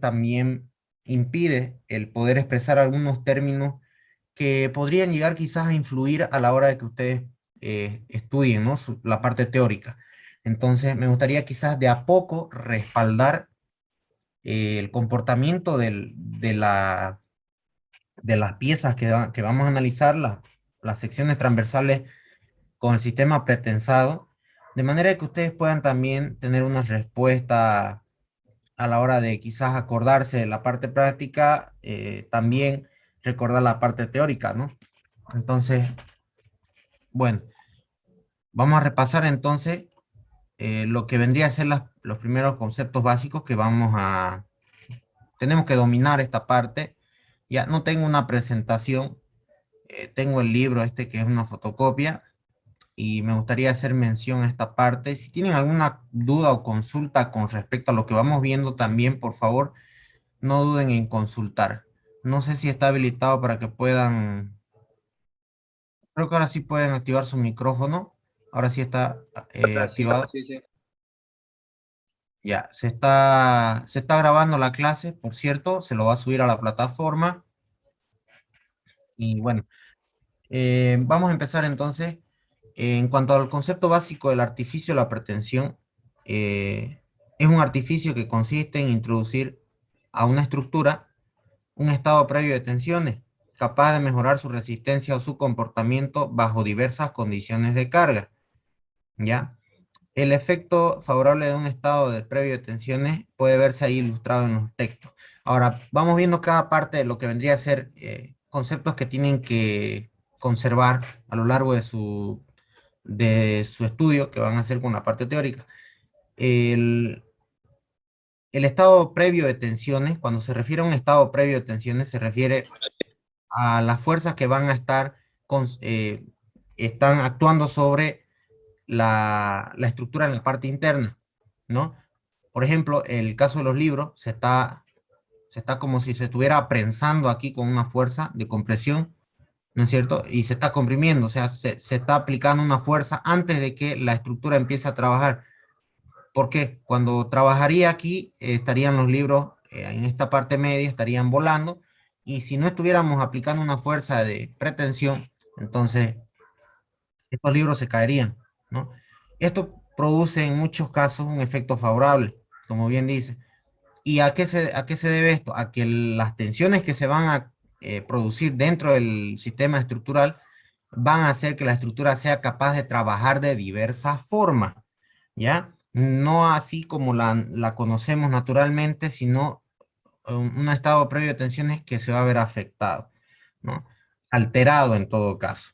también impide el poder expresar algunos términos que podrían llegar quizás a influir a la hora de que ustedes estudien, ¿no? La parte teórica. Entonces, me gustaría quizás de a poco respaldar el comportamiento de las piezas que vamos a analizar, las secciones transversales con el sistema pretensado, de manera que ustedes puedan también tener una respuesta a la hora de quizás acordarse de la parte práctica, también recordar la parte teórica, ¿no? Entonces, bueno, vamos a repasar entonces lo que vendría a ser los primeros conceptos básicos que tenemos que dominar esta parte. Ya no tengo una presentación, tengo el libro este que es una fotocopia y me gustaría hacer mención a esta parte. Si tienen alguna duda o consulta con respecto a lo que vamos viendo también, por favor, no duden en consultar. No sé si está habilitado para que puedan, creo que ahora sí pueden activar su micrófono. Ahora sí está Ahora sí, activado. sí, sí. Ya, se está grabando la clase, por cierto, se lo va a subir a la plataforma. Y bueno, vamos a empezar entonces. En cuanto al concepto básico del artificio, la pretensión es un artificio que consiste en introducir a una estructura un estado previo de tensiones, capaz de mejorar su resistencia o su comportamiento bajo diversas condiciones de carga, ¿ya? El efecto favorable de un estado de previo de tensiones puede verse ahí ilustrado en los textos. Ahora, vamos viendo cada parte de lo que vendría a ser conceptos que tienen que conservar a lo largo de su estudio, que van a hacer con la parte teórica. El, el estado previo de tensiones, cuando se refiere a un estado previo de tensiones, se refiere a las fuerzas que van a están actuando sobre la estructura en la parte interna, ¿no? Por ejemplo, el caso de los libros, se está como si se estuviera prensando aquí con una fuerza de compresión, ¿no es cierto? Y se está comprimiendo, o sea, se está aplicando una fuerza antes de que la estructura empiece a trabajar. Porque cuando trabajaría aquí, estarían los libros en esta parte media, estarían volando, y si no estuviéramos aplicando una fuerza de pretensión, entonces estos libros se caerían, ¿no? Esto produce en muchos casos un efecto favorable, como bien dice. ¿Y a qué se debe esto? A que las tensiones que se van a producir dentro del sistema estructural van a hacer que la estructura sea capaz de trabajar de diversas formas, ¿ya? No así como la conocemos naturalmente, sino un estado previo de tensiones que se va a ver afectado, ¿no? Alterado en todo caso.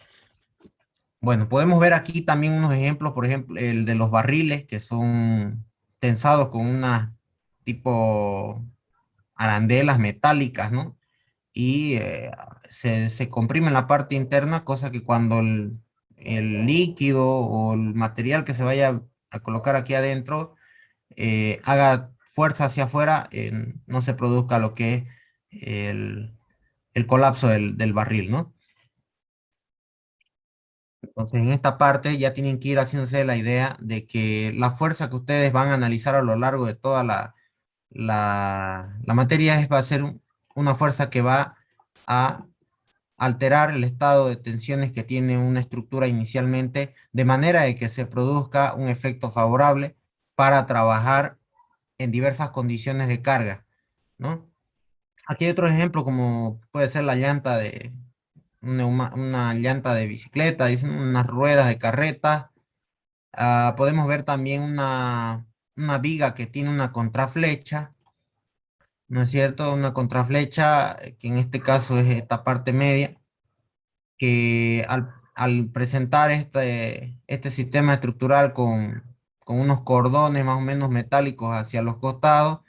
Bueno, podemos ver aquí también unos ejemplos, por ejemplo, el de los barriles que son tensados con una tipo arandelas metálicas, ¿no? Y se comprime la parte interna, cosa que cuando el líquido o el material que se vaya a colocar aquí adentro haga fuerza hacia afuera, no se produzca lo que es el colapso del barril, ¿no? Entonces, en esta parte ya tienen que ir haciéndose la idea de que la fuerza que ustedes van a analizar a lo largo de toda la materia va a ser una fuerza que va a alterar el estado de tensiones que tiene una estructura inicialmente, de manera de que se produzca un efecto favorable para trabajar en diversas condiciones de carga, ¿no? Aquí hay otro ejemplo como puede ser la llanta de una llanta de bicicleta, dicen unas ruedas de carreta. Podemos ver también una viga que tiene una contraflecha, ¿no es cierto? Una contraflecha, que en este caso es esta parte media, que al presentar este sistema estructural con unos cordones más o menos metálicos hacia los costados,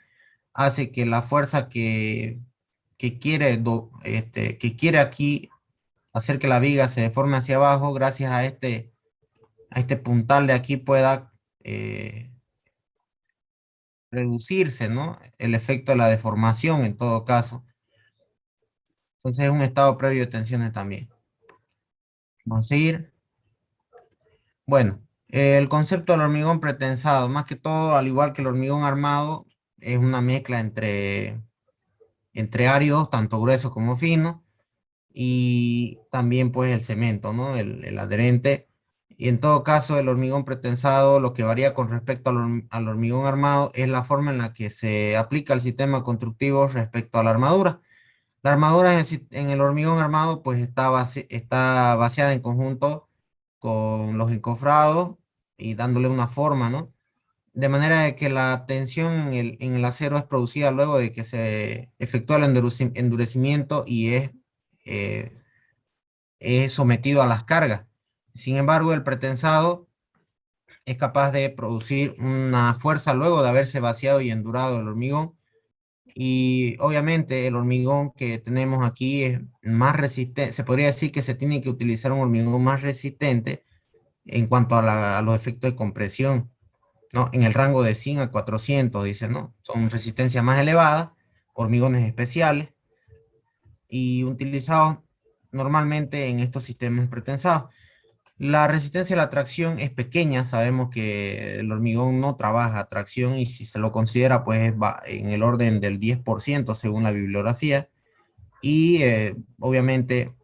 hace que la fuerza que quiere aquí hacer que la viga se deforme hacia abajo, gracias a este puntal de aquí pueda reducirse, ¿no? El efecto de la deformación en todo caso. Entonces es un estado previo de tensiones también. Vamos a seguir. Bueno, el concepto del hormigón pretensado, más que todo, al igual que el hormigón armado, es una mezcla entre entre áridos, tanto grueso como fino, y también pues el cemento, ¿no? El adherente. Y en todo caso, el hormigón pretensado, lo que varía con respecto al hormigón armado es la forma en la que se aplica el sistema constructivo respecto a la armadura. La armadura en el hormigón armado pues está vaciada en conjunto con los encofrados y dándole una forma, ¿no? De manera de que la tensión en el acero es producida luego de que se efectúa el endurecimiento y eh, es sometido a las cargas. Sin embargo, el pretensado es capaz de producir una fuerza luego de haberse vaciado y endurado el hormigón. Y obviamente el hormigón que tenemos aquí es más resistente, se podría decir que se tiene que utilizar un hormigón más resistente en cuanto a, a los efectos de compresión, ¿no? En el rango de 100 a 400, dice, ¿no? Son resistencias más elevadas, hormigones especiales y utilizados normalmente en estos sistemas pretensados. La resistencia a la tracción es pequeña, sabemos que el hormigón no trabaja a tracción y si se lo considera, pues va en el orden del 10% según la bibliografía. Y obviamente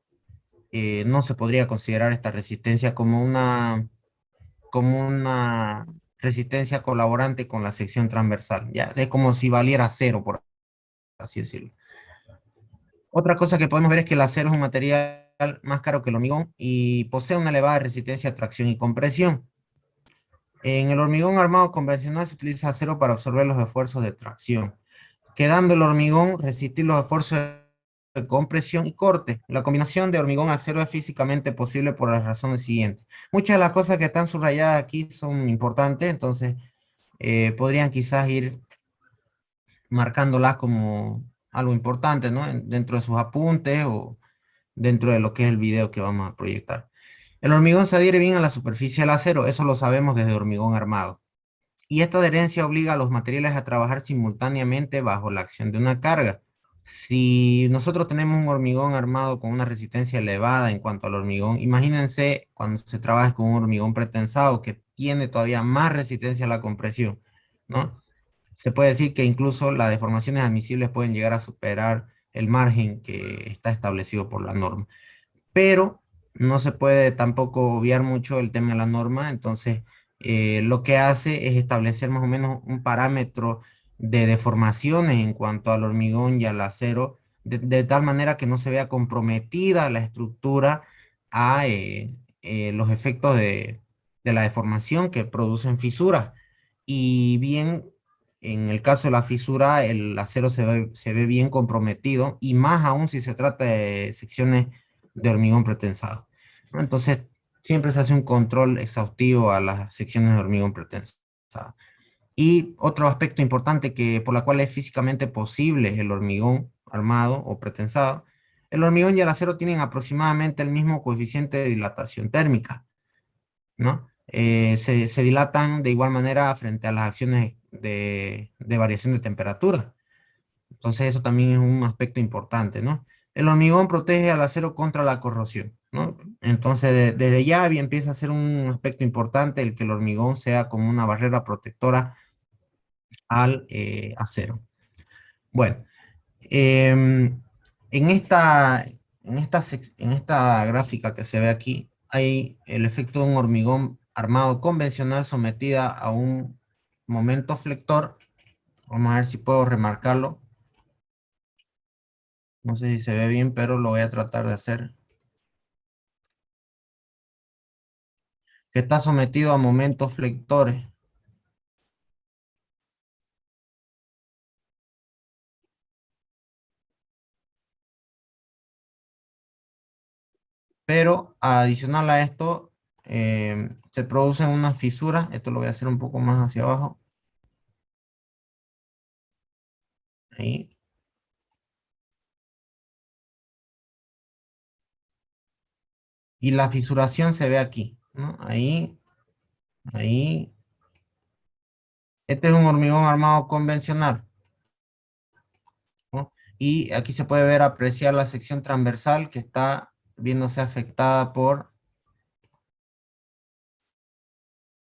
no se podría considerar esta resistencia como una resistencia colaborante con la sección transversal. Ya es como si valiera cero, por así decirlo. Otra cosa que podemos ver es que el acero es un material más caro que el hormigón y posee una elevada resistencia a tracción y compresión. En el hormigón armado convencional se utiliza acero para absorber los esfuerzos de tracción, quedando el hormigón resistir los esfuerzos de compresión y corte. La combinación de hormigón-acero es físicamente posible por las razones siguientes. Muchas de las cosas que están subrayadas aquí son importantes, entonces podrían quizás ir marcándolas como algo importante, ¿no? Dentro de sus apuntes o dentro de lo que es el video que vamos a proyectar. El hormigón se adhiere bien a la superficie del acero, eso lo sabemos desde hormigón armado. Y esta adherencia obliga a los materiales a trabajar simultáneamente bajo la acción de una carga. Si nosotros tenemos un hormigón armado con una resistencia elevada en cuanto al hormigón, imagínense cuando se trabaja con un hormigón pretensado que tiene todavía más resistencia a la compresión, ¿no? Se puede decir que incluso las deformaciones admisibles pueden llegar a superar el margen que está establecido por la norma, pero no se puede tampoco obviar mucho el tema de la norma, entonces lo que hace es establecer más o menos un parámetro de deformaciones en cuanto al hormigón y al acero, de tal manera que no se vea comprometida la estructura a los efectos de la deformación que producen fisuras. Y bien, en el caso de la fisura, el acero se ve bien comprometido, y más aún si se trata de secciones de hormigón pretensado, ¿no? Entonces, siempre se hace un control exhaustivo a las secciones de hormigón pretensado. Y otro aspecto importante por la cual es físicamente posible el hormigón armado o pretensado, el hormigón y el acero tienen aproximadamente el mismo coeficiente de dilatación térmica, ¿no? Se dilatan de igual manera frente a las acciones de variación de temperatura. Entonces eso también es un aspecto importante, ¿no? El hormigón protege al acero contra la corrosión, ¿no? Entonces desde ya empieza a ser un aspecto importante el que el hormigón sea como una barrera protectora al acero. Bueno, en en esta gráfica que se ve aquí, hay el efecto de un hormigón armado convencional sometida a un momento flector. Vamos a ver si puedo remarcarlo. No sé si se ve bien, pero lo voy a tratar de hacer. Que está sometido a momentos flectores, pero adicional a esto, se producen unas fisuras. Esto lo voy a hacer un poco más hacia abajo. Ahí. Y la fisuración se ve aquí, ¿no? Ahí, ahí. Este es un hormigón armado convencional, ¿no? Y aquí se puede ver, apreciar la sección transversal que está viéndose afectada por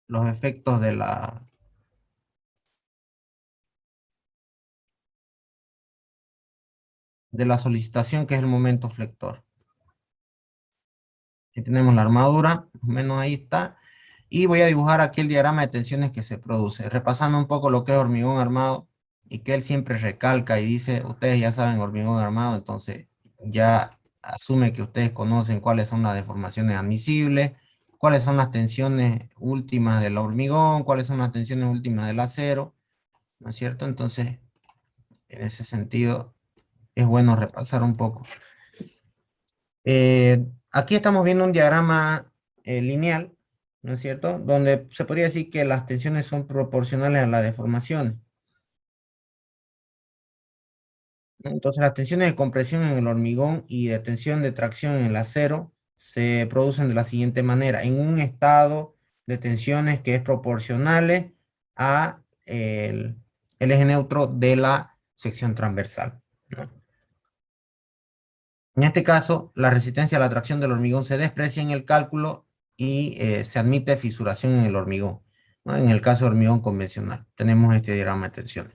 los efectos de la solicitación, que es el momento flector. Aquí tenemos la armadura, más o menos ahí está. Y voy a dibujar aquí el diagrama de tensiones que se produce, repasando un poco lo que es hormigón armado y que él siempre recalca y dice, ustedes ya saben hormigón armado, entonces ya asume que ustedes conocen cuáles son las deformaciones admisibles, cuáles son las tensiones últimas del hormigón, cuáles son las tensiones últimas del acero, ¿no es cierto? Entonces, en ese sentido, es bueno repasar un poco. Aquí estamos viendo un diagrama lineal, ¿no es cierto? Donde se podría decir que las tensiones son proporcionales a la deformación. ¿No? Entonces, las tensiones de compresión en el hormigón y de tensión de tracción en el acero se producen de la siguiente manera, en un estado de tensiones que es proporcionales a el eje neutro de la sección transversal, ¿no? En este caso, la resistencia a la tracción del hormigón se desprecia en el cálculo y se admite fisuración en el hormigón, ¿no? En el caso de hormigón convencional, tenemos este diagrama de tensiones.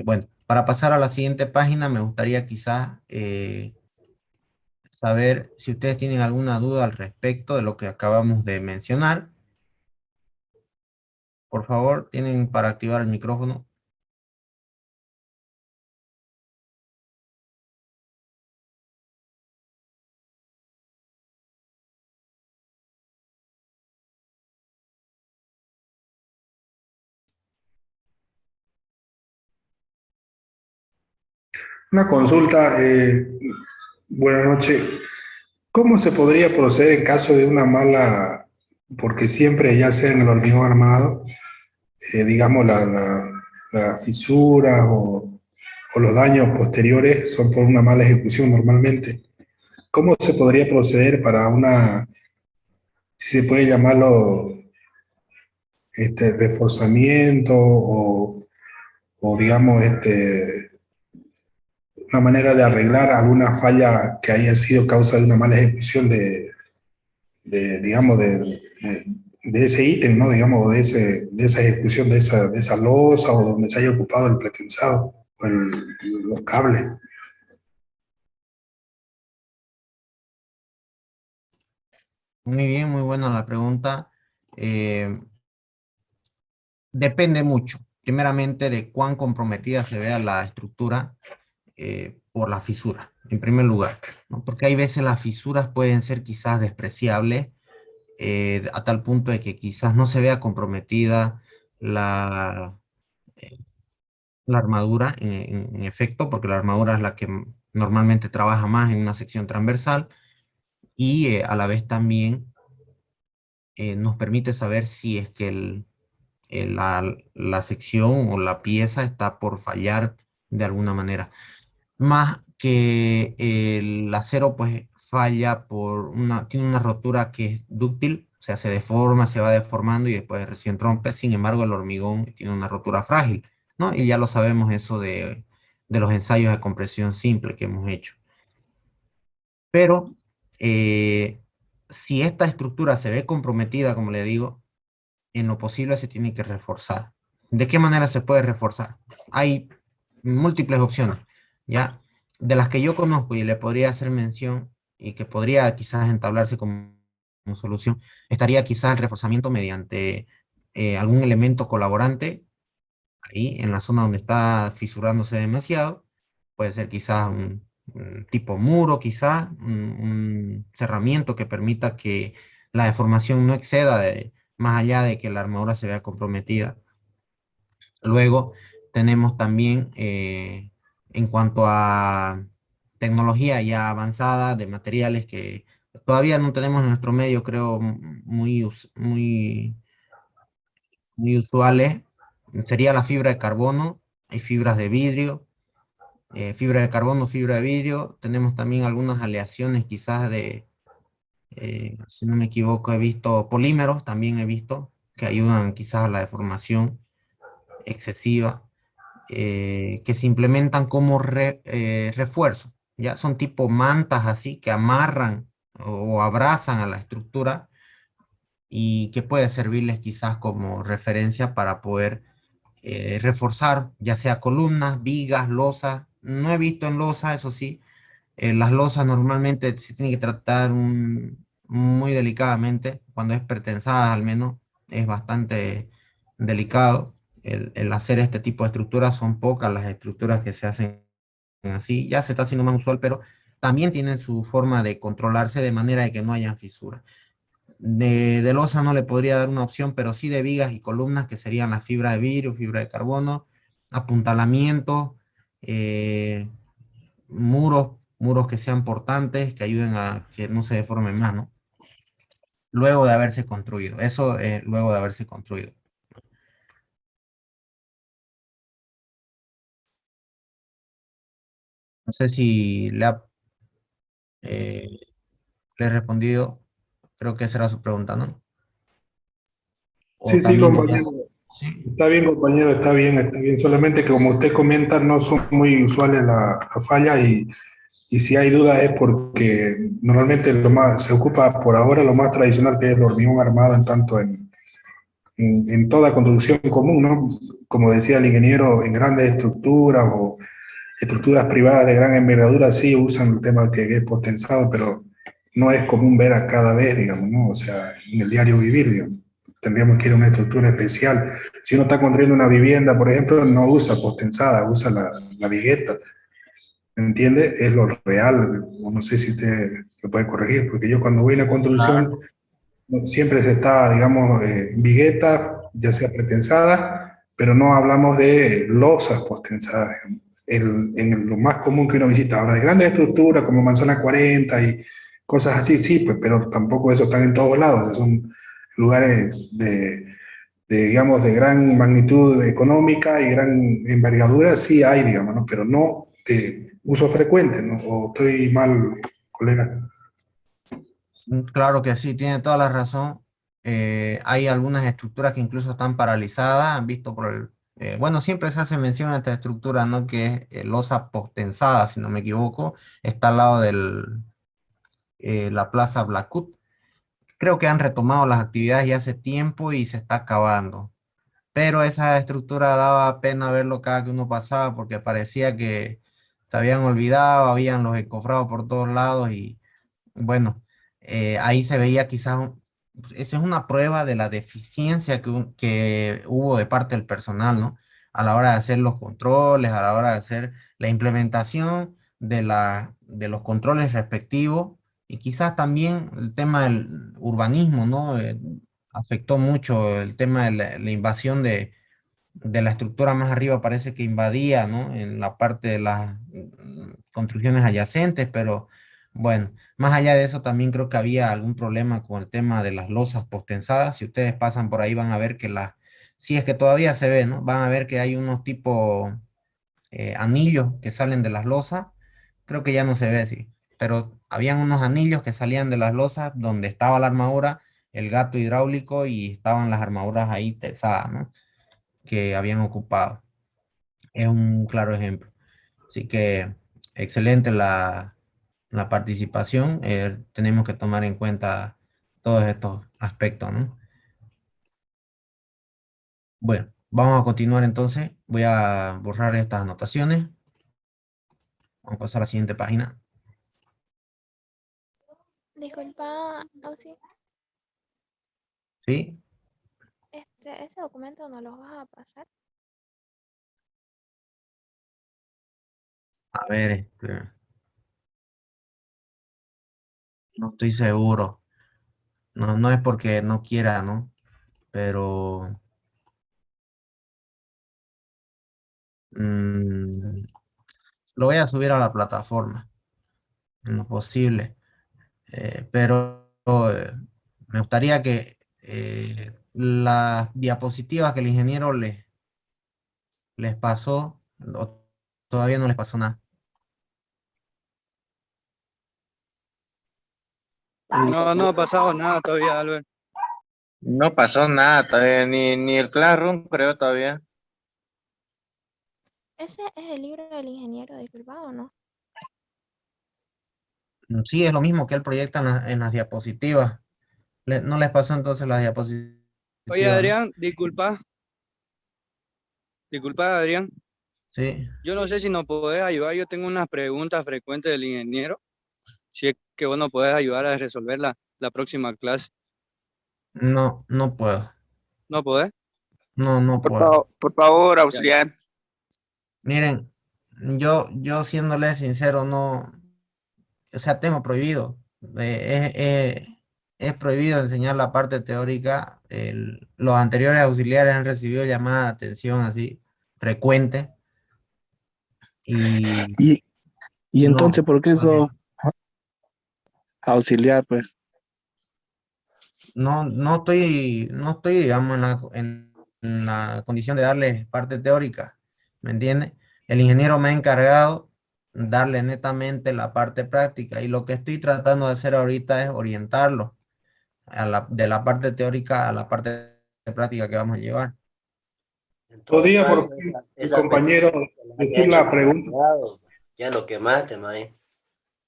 Bueno, para pasar a la siguiente página, me gustaría quizás saber si ustedes tienen alguna duda al respecto de lo que acabamos de mencionar. Por favor, tienen para activar el micrófono. Una consulta, buenas noches. ¿Cómo se podría proceder en caso de una mala, porque siempre ya sea en el hormigón armado, digamos las fisuras o los daños posteriores son por una mala ejecución normalmente? ¿Cómo se podría proceder para una, si se puede llamarlo, reforzamiento o digamos, una manera de arreglar alguna falla que haya sido causa de una mala ejecución digamos, de ese ítem, ¿no? Digamos, de esa ejecución de esa losa o donde se haya ocupado el pretensado o los cables? Muy bien, muy buena la pregunta. Eh, Depende mucho, primeramente, de cuán comprometida se vea la estructura por la fisura, en primer lugar, ¿no? Porque hay veces las fisuras pueden ser quizás despreciables a tal punto de que quizás no se vea comprometida la, eh, la armadura en efecto, porque la armadura es la que normalmente trabaja más en una sección transversal y a la vez también nos permite saber si es que la sección o la pieza está por fallar de alguna manera. Más que el acero pues falla tiene una rotura que es dúctil, o sea, se deforma, se va deformando y después recién rompe. Sin embargo, el hormigón tiene una rotura frágil, ¿no? Y ya lo sabemos eso de los ensayos de compresión simple que hemos hecho. Pero eh, si esta estructura se ve comprometida, como le digo, en lo posible se tiene que reforzar. ¿De qué manera se puede reforzar? Hay múltiples opciones, ¿ya? De las que yo conozco y le podría hacer mención y que podría quizás entablarse como solución, estaría quizás el reforzamiento mediante algún elemento colaborante ahí en la zona donde está fisurándose demasiado. Puede ser quizás un tipo muro, quizás un cerramiento que permita que la deformación no exceda más allá de que la armadura se vea comprometida. Luego tenemos también, en cuanto a tecnología ya avanzada de materiales que todavía no tenemos en nuestro medio, creo, muy usuales, sería la fibra de carbono, hay fibras de vidrio, fibra de carbono, fibra de vidrio. Tenemos también algunas aleaciones quizás si no me equivoco, he visto polímeros, también he visto que ayudan quizás a la deformación excesiva, que se implementan como refuerzo. Ya son tipo mantas así que amarran o abrazan a la estructura y que puede servirles quizás como referencia para poder reforzar ya sea columnas, vigas, losas, no he visto en losa, eso sí. Las losas normalmente se tienen que tratar muy delicadamente, cuando es pretensada al menos, es bastante delicado. El hacer este tipo de estructuras, son pocas las estructuras que se hacen así, ya se está haciendo más usual, pero también tienen su forma de controlarse de manera de que no haya fisuras. De losa no le podría dar una opción, pero sí de vigas y columnas, que serían la fibra de vidrio, fibra de carbono, apuntalamiento, eh, muros que sean portantes, que ayuden a que no se deformen más, ¿no? Luego de haberse construido, eso luego de haberse construido. No sé si eh, le he respondido, creo que esa era su pregunta, ¿no? O Sí, sí, también quería... compañero. Sí. Está bien, compañero, está bien, está bien. Solamente que como usted comenta, no son muy usuales las fallas y si hay duda es porque normalmente se ocupa por ahora lo más tradicional, que es el hormigón armado en tanto en toda construcción común, ¿no? Como decía el ingeniero, en grandes estructuras o estructuras privadas de gran envergadura sí usan el tema que es potensado, pero no es común ver a cada vez, digamos, ¿no? O sea, en el diario vivir, digamos. Tendríamos que ir a una estructura especial. Si uno está construyendo una vivienda, por ejemplo, no usa potensada, usa la vigueta. ¿Me entiende? Es lo real. No sé si usted me puede corregir, porque yo cuando voy a una construcción Claro. siempre se está, digamos, vigueta, ya sea pretensada, pero no hablamos de losas postensadas. Lo más común que uno visita ahora, de grandes estructuras como Manzana 40 y cosas así, sí, pues, pero tampoco eso están en todos lados. Son lugares digamos, de gran magnitud económica y gran envergadura, sí hay, digamos, ¿no? Pero no de uso frecuente, ¿no? O estoy mal, colega. Claro que sí, tiene toda la razón. Hay algunas estructuras que incluso están paralizadas, han visto por bueno, siempre se hace mención a esta estructura, ¿no? Que es losa postensada, si no me equivoco, está al lado de la Plaza Blacut. Creo que han retomado las actividades ya hace tiempo y se está acabando. Pero esa estructura daba pena verlo cada que uno pasaba, porque parecía que se habían olvidado, habían los encofrados por todos lados y bueno, ahí se veía quizás, pues, esa es una prueba de la deficiencia que hubo de parte del personal, ¿no? A la hora de hacer los controles, a la hora de hacer la implementación de los controles respectivos, y quizás también el tema del urbanismo, ¿no? Afectó mucho el tema de la invasión de la estructura más arriba, parece que invadía, ¿no? En la parte de las construcciones adyacentes, pero bueno, más allá de eso también creo que había algún problema con el tema de las losas postensadas. Si ustedes pasan por ahí van a ver que si es que todavía se ve, ¿no? Van a ver que hay unos tipo anillos que salen de las losas. Creo que ya no se ve así, pero habían unos anillos que salían de las losas donde estaba la armadura, el gato hidráulico, y estaban las armaduras ahí tesadas, ¿no? Que habían ocupado. Es un claro ejemplo. Así que excelente la participación. Tenemos que tomar en cuenta todos estos aspectos, ¿no? Bueno, vamos a continuar entonces. Voy a borrar estas anotaciones. Vamos a pasar a la siguiente página. Disculpa, Auxi, ¿Sí? ese documento no los vas a pasar. A ver, no estoy seguro. No, no es porque no quiera, ¿no? Pero mm, lo voy a subir a la plataforma en lo posible. Pero me gustaría que las diapositivas que el ingeniero les pasó, todavía no les pasó nada. No, no ha pasado nada todavía, Albert. No pasó nada todavía, ni el Classroom creo todavía. Ese es el libro del ingeniero, disculpa, ¿o no? Sí, es lo mismo que él proyecta en las diapositivas. No les pasó entonces las Oye, diapositivas, ¿no? Adrián, disculpa, Adrián. Sí. Yo no sé si nos podés ayudar, yo tengo unas preguntas frecuentes del ingeniero, si es que vos nos podés ayudar a resolver la próxima clase. No, no puedo. ¿No podés? No, no puedo. Por favor, Ya. auxiliar. Miren, yo siéndole sincero, no, o sea, tengo prohibido. Es prohibido enseñar la parte teórica. Los anteriores auxiliares han recibido llamadas de atención así frecuente y Y, y entonces, no. ¿por qué eso auxiliar, pues? No estoy, digamos, en la condición de darles parte teórica, ¿me entiende? El ingeniero me ha encargado darle netamente la parte práctica y lo que estoy tratando de hacer ahorita es orientarlo de la parte teórica a la parte práctica que vamos a llevar. En todo ¿Podría, por caso, favor, el esa compañero petición se la había decir hecho la por pregunta? privado. Ya lo quemaste, mae.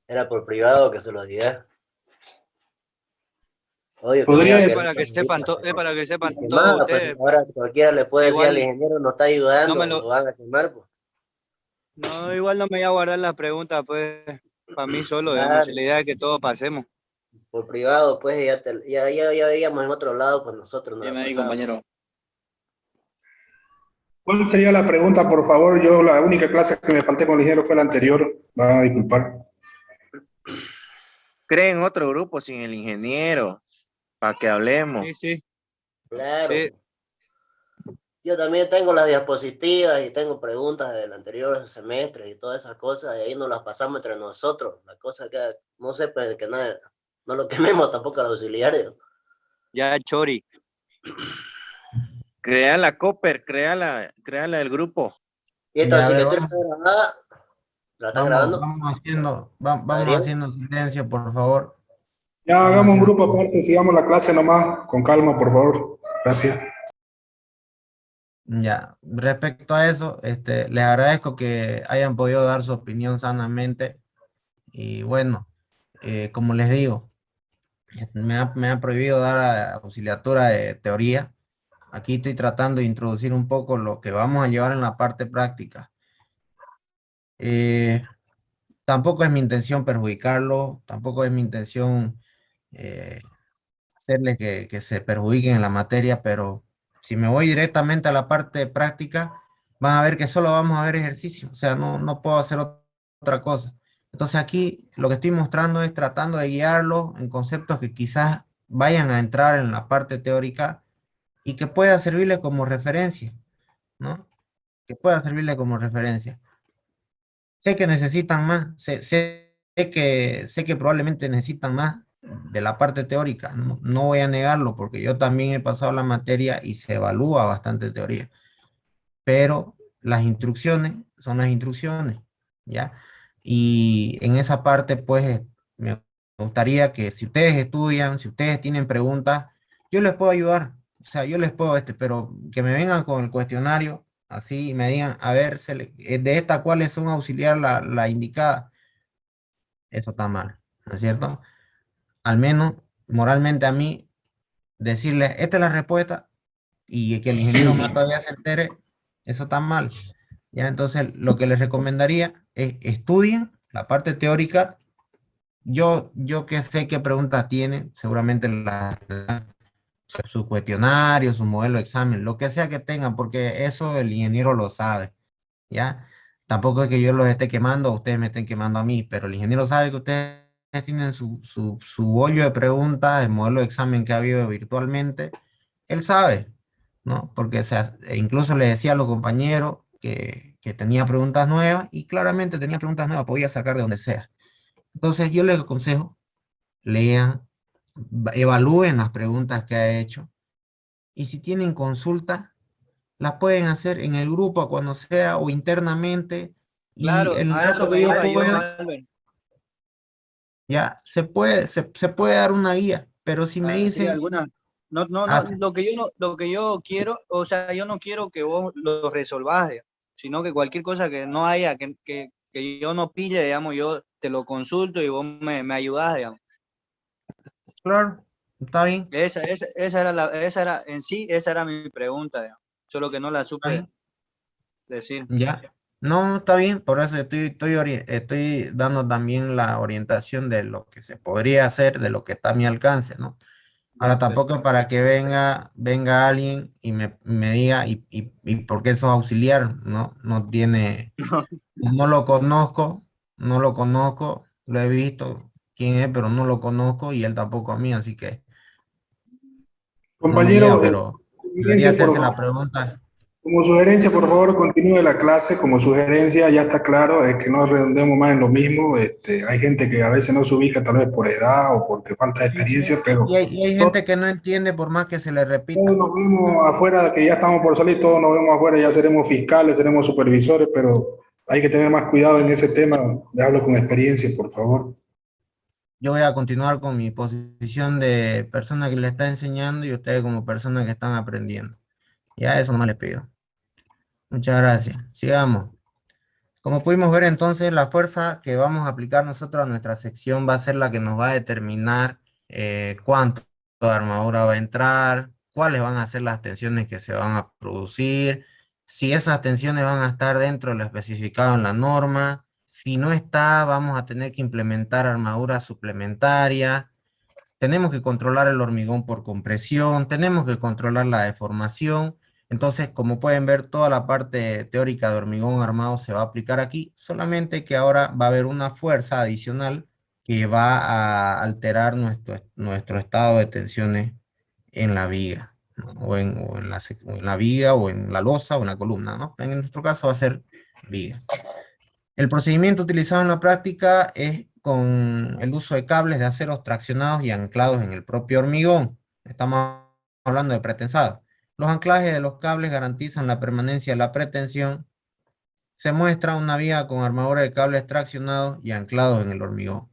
Era por privado que se lo diga. Obvio que me iba ¿Podría a Es decir? querer para que sepan, ahorita, es pero para que sepan todos quemada, pues ustedes, pues. ahora cualquiera le puede decir al Igual ingeniero no está no me ayudando, lo, lo van a quemar, pues. igual no me voy a guardar las preguntas, pues, para mí solo, digamos, si Claro, la idea es que todos pasemos. por privado, pues ya veíamos en otro lado, pues nosotros no la Bien ahí, pasamos. compañero. ¿Cuál sería la pregunta, por favor? Yo la única clase que me falté con el ingeniero fue la anterior. Va a disculpar. Creen otro grupo sin el ingeniero, para que hablemos. Sí, sí, Claro. sí. Yo también tengo las diapositivas y tengo preguntas del anterior semestre y todas esas cosas, y ahí nos las pasamos entre nosotros. La cosa que no sé, pues, que nada, no lo quememos tampoco a los auxiliares. Ya, Chori. Crea la Copper, crea la del grupo. Y esta Ya, a ver, asignatura está grabada, ¿la están grabando? vamos Adrián, haciendo silencio, por favor. Ya Vamos hagamos un haciendo. grupo aparte, sigamos la clase nomás, con calma, por favor. Gracias. Ya, respecto a eso, les agradezco que hayan podido dar su opinión sanamente y bueno, como les digo, me ha prohibido dar auxiliatura de teoría. Aquí estoy tratando de introducir un poco lo que vamos a llevar en la parte práctica. Eh, Tampoco es mi intención perjudicarlo, tampoco es mi intención eh, hacerles que se perjudiquen en la materia, pero si me voy directamente a la parte práctica, van a ver que solo vamos a ver ejercicio, o sea, no puedo hacer otra cosa. Entonces aquí lo que estoy mostrando es tratando de guiarlos en conceptos que quizás vayan a entrar en la parte teórica y que pueda servirle como referencia, ¿no? Que pueda servirle como referencia. Sé que necesitan más, sé que probablemente necesitan más de la parte teórica, no voy a negarlo porque yo también he pasado la materia y se evalúa bastante teoría, pero las instrucciones son las instrucciones, ¿ya? Y en esa parte, pues, me gustaría que si ustedes estudian, si ustedes tienen preguntas, yo les puedo ayudar, o sea, yo les puedo, pero que me vengan con el cuestionario, así, y me digan, a ver, de esta, ¿cuál es un auxiliar la indicada? Eso está mal, ¿no es cierto? Al menos, moralmente a mí, decirles, esta es la respuesta, y que el ingeniero más todavía se entere, eso está mal. Ya, entonces, lo que les recomendaría es estudien la parte teórica. Yo que sé qué preguntas tienen, seguramente su cuestionario, su modelo de examen, lo que sea que tengan, porque eso el ingeniero lo sabe, ¿ya? Tampoco es que yo los esté quemando o ustedes me estén quemando a mí, pero el ingeniero sabe que ustedes tienen su bollo de preguntas, el modelo de examen que ha habido virtualmente, él sabe, ¿no? Porque incluso le decía a los compañeros que tenía preguntas nuevas y claramente tenía preguntas nuevas, podía sacar de donde sea. Entonces yo les aconsejo, lean, evalúen las preguntas que ha hecho y si tienen consultas, las pueden hacer en el grupo cuando sea o internamente y Claro, en el a eso rato que me yo iba yo, pueda, Albert. ya se puede dar una guía, pero si me Sí, dicen, alguna. No, hace, lo que yo quiero, o sea, yo no quiero que vos lo resolvás, digamos, sino que cualquier cosa que no haya, que yo no pille, digamos, yo te lo consulto y vos me ayudás, digamos. claro, está bien, Esa era, en sí, esa era mi pregunta, digamos. Solo que no la está supe bien, decir. ya. No, no está bien, por eso estoy dando también la orientación de lo que se podría hacer, de lo que está a mi alcance, ¿no? Ahora Ya, tampoco para que venga alguien y me diga, y porque eso es auxiliar, ¿no? No tiene, no lo conozco, no lo conozco, lo he visto quién es, pero no lo conozco y él tampoco a mí, así que no me llega, Compañero, pero debería sugerencia, hacerse la pregunta. como sugerencia, por favor, continúe la clase. Como sugerencia, ya está claro, es que no redondemos más en lo mismo. Hay gente que a veces no se ubica tal vez por edad o porque falta de Y, y- experiencia, pero y hay gente que no entiende por más que se le todos repita. nos vemos afuera, que ya estamos por salir, todos nos vemos afuera, ya seremos fiscales, seremos supervisores, pero hay que tener más cuidado en ese tema. Le hablo con experiencia, por favor. Yo voy a continuar con mi posición de persona que le está enseñando y ustedes como persona que están aprendiendo. Ya eso nomás les pido. Muchas gracias. Sigamos. Como pudimos ver entonces, la fuerza que vamos a aplicar nosotros a nuestra sección va a ser la que nos va a determinar cuánto de armadura va a entrar, cuáles van a ser las tensiones que se van a producir, si esas tensiones van a estar dentro de lo especificado en la norma, si no está, vamos a tener que implementar armadura suplementaria, tenemos que controlar el hormigón por compresión, tenemos que controlar la deformación. Entonces, como pueden ver, toda la parte teórica de hormigón armado se va a aplicar aquí, solamente que ahora va a haber una fuerza adicional que va a alterar nuestro estado de tensiones en la viga, ¿no? O en la viga, o en la losa, o en la columna, ¿no? En nuestro caso va a ser viga. El procedimiento utilizado en la práctica es con el uso de cables de acero traccionados y anclados en el propio hormigón. Estamos hablando de pretensado. Los anclajes de los cables garantizan la permanencia de la pretensión. Se muestra una viga con armadura de cables traccionados y anclados en el hormigón,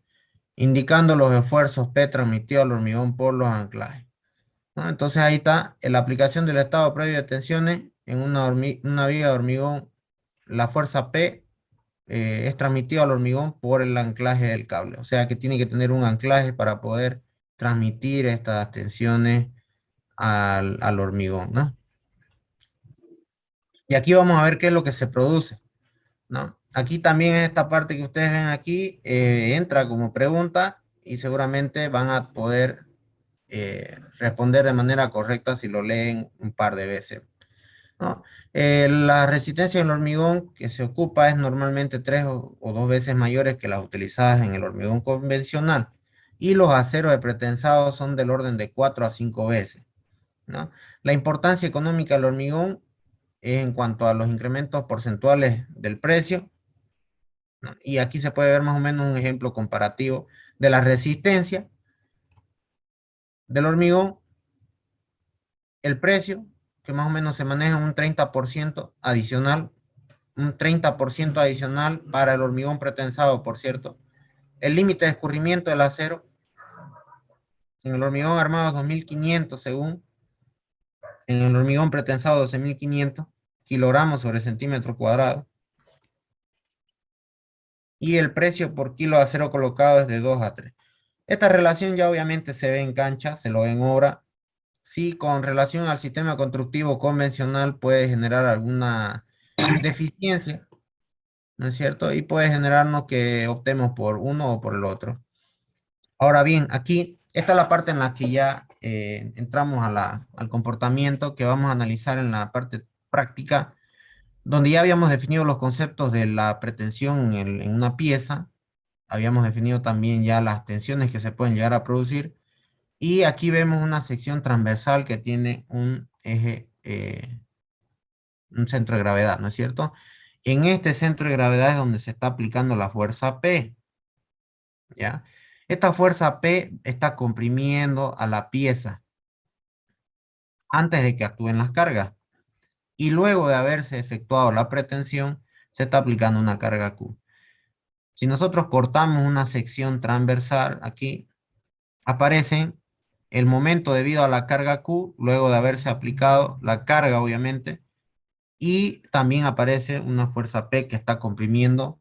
indicando los esfuerzos P transmitidos al hormigón por los anclajes, ¿no? Entonces ahí está la aplicación del estado previo de tensiones en una viga de hormigón. La fuerza P es transmitido al hormigón por el anclaje del cable. O sea que tiene que tener un anclaje para poder transmitir estas tensiones al hormigón, ¿no? Y aquí vamos a ver qué es lo que se produce, ¿no? Aquí también esta parte que ustedes ven aquí entra como pregunta y seguramente van a poder responder de manera correcta si lo leen un par de veces, ¿no? La resistencia del hormigón que se ocupa es normalmente tres o dos veces mayores que las utilizadas en el hormigón convencional y los aceros de pretensado son del orden de 4 a 5 veces, ¿no? La importancia económica del hormigón es en cuanto a los incrementos porcentuales del precio, ¿no? Y aquí se puede ver más o menos un ejemplo comparativo de la resistencia del hormigón, el precio, que más o menos se maneja un 30% adicional, un 30% adicional para el hormigón pretensado, por cierto. El límite de escurrimiento del acero en el hormigón armado es 2500 según, en el hormigón pretensado 12500 kilogramos sobre centímetro cuadrado. Y el precio por kilo de acero colocado es de 2 a 3. Esta relación ya obviamente se ve en cancha, se lo ve en obra. Sí, con relación al sistema constructivo convencional puede generar alguna deficiencia, ¿no es cierto? Y puede generarnos que optemos por uno o por el otro. Ahora bien, aquí, esta es la parte en la que ya entramos al comportamiento que vamos a analizar en la parte práctica, donde ya habíamos definido los conceptos de la pretensión en una pieza, habíamos definido también ya las tensiones que se pueden llegar a producir, y aquí vemos una sección transversal que tiene un eje, un centro de gravedad, ¿no es cierto? En este centro de gravedad es donde se está aplicando la fuerza P, ¿ya? Esta fuerza P está comprimiendo a la pieza antes de que actúen las cargas. Y luego de haberse efectuado la pretensión, se está aplicando una carga Q. Si nosotros cortamos una sección transversal aquí, aparece el momento debido a la carga Q, luego de haberse aplicado la carga, obviamente, y también aparece una fuerza P que está comprimiendo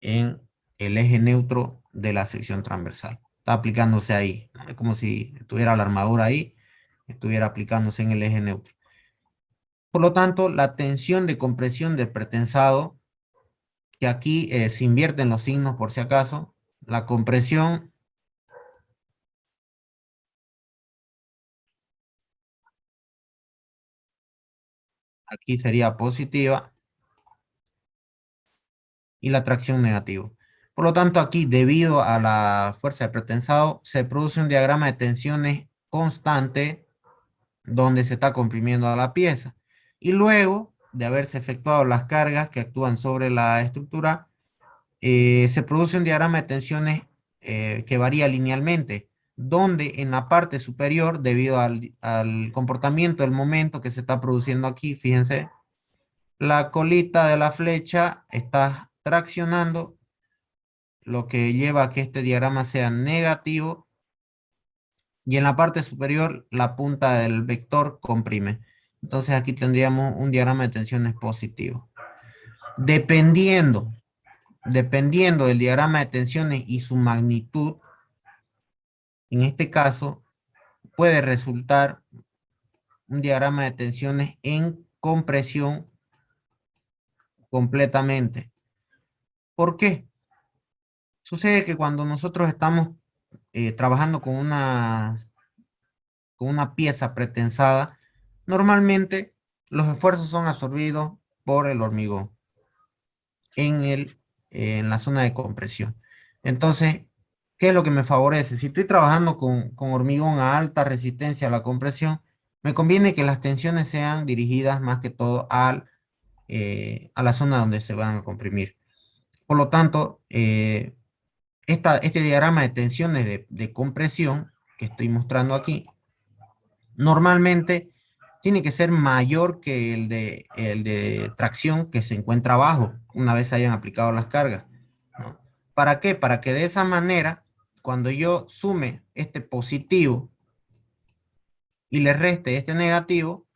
en el eje neutro de la sección transversal. Está aplicándose ahí, ¿no? Es como si estuviera la armadura ahí, estuviera aplicándose en el eje neutro. Por lo tanto, la tensión de compresión del pretensado, que aquí se invierten los signos por si acaso, la compresión aquí sería positiva y la tracción negativa. Por lo tanto, aquí, debido a la fuerza de pretensado, se produce un diagrama de tensiones constante donde se está comprimiendo a la pieza. Y luego de haberse efectuado las cargas que actúan sobre la estructura, se produce un diagrama de tensiones que varía linealmente, donde en la parte superior, debido al comportamiento del momento que se está produciendo aquí, fíjense, la colita de la flecha está traccionando, lo que lleva a que este diagrama sea negativo, y en la parte superior la punta del vector comprime. Entonces aquí tendríamos un diagrama de tensiones positivo. Dependiendo del diagrama de tensiones y su magnitud, en este caso puede resultar un diagrama de tensiones en compresión completamente. ¿Por qué? Sucede que cuando nosotros estamos trabajando con una pieza pretensada, normalmente los esfuerzos son absorbidos por el hormigón en la zona de compresión. Entonces, ¿qué es lo que me favorece? Si estoy trabajando con hormigón a alta resistencia a la compresión, me conviene que las tensiones sean dirigidas más que todo a la zona donde se van a comprimir. Por lo tanto, este diagrama de tensiones de compresión que estoy mostrando aquí, normalmente tiene que ser mayor que el de tracción que se encuentra abajo, una vez hayan aplicado las cargas, ¿no? ¿Para qué? Para que de esa manera, cuando yo sume este positivo y le reste este negativo,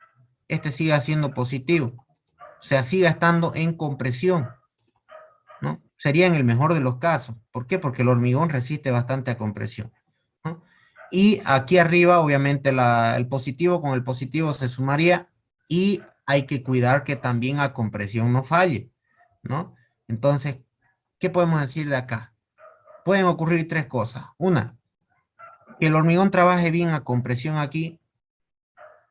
este siga siendo positivo, o sea, siga estando en compresión, ¿no? Sería en el mejor de los casos. ¿Por qué? Porque el hormigón resiste bastante a compresión, ¿no? Y aquí arriba, obviamente, el positivo con el positivo se sumaría y hay que cuidar que también a compresión no falle, ¿no? Entonces, ¿qué podemos decir de acá? Pueden ocurrir tres cosas. Una, que el hormigón trabaje bien a compresión aquí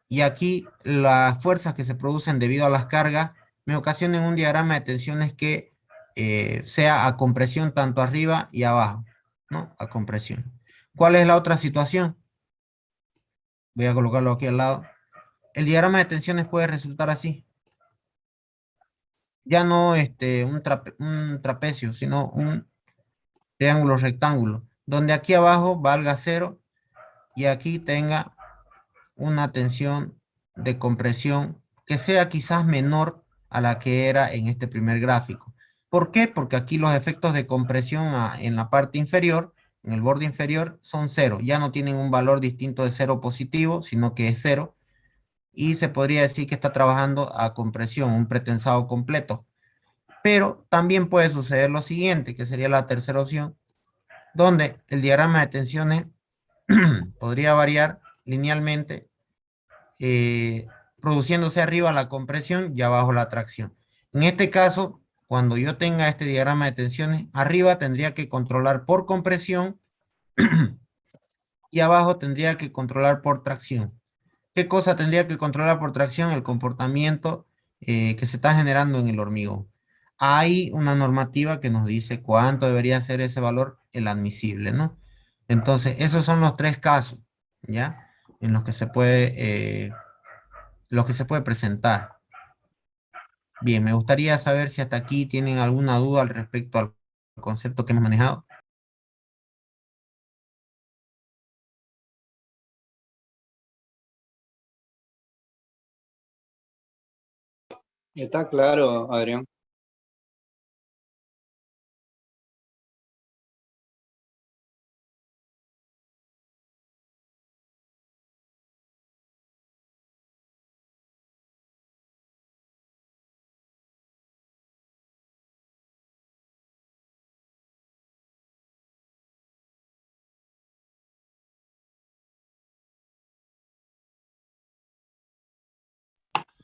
y aquí las fuerzas que se producen debido a las cargas me ocasionen un diagrama de tensiones que sea a compresión tanto arriba y abajo, ¿no? A compresión. ¿Cuál es la otra situación? Voy a colocarlo aquí al lado. El diagrama de tensiones puede resultar así. Ya no un trapecio, sino un triángulo rectángulo, donde aquí abajo valga 0 y aquí tenga una tensión de compresión que sea quizás menor a la que era en este primer gráfico. ¿Por qué? Porque aquí los efectos de compresión en la parte inferior, en el borde inferior, son 0. Ya no tienen un valor distinto de 0 positivo, sino que es 0. Y se podría decir que está trabajando a compresión, un pretensado completo. Pero también puede suceder lo siguiente, que sería la tercera opción, donde el diagrama de tensiones podría variar linealmente, eh, produciéndose arriba la compresión y abajo la tracción. En este caso, cuando yo tenga este diagrama de tensiones, arriba tendría que controlar por compresión y abajo tendría que controlar por tracción. ¿Qué cosa tendría que controlar por tracción? El comportamiento que se está generando en el hormigón. Hay una normativa que nos dice cuánto debería ser ese valor, el admisible, ¿no? Entonces, esos son los tres casos, ¿ya? En los que se puede presentar. Bien, me gustaría saber si hasta aquí tienen alguna duda al respecto al concepto que hemos manejado. Está claro, Adrián.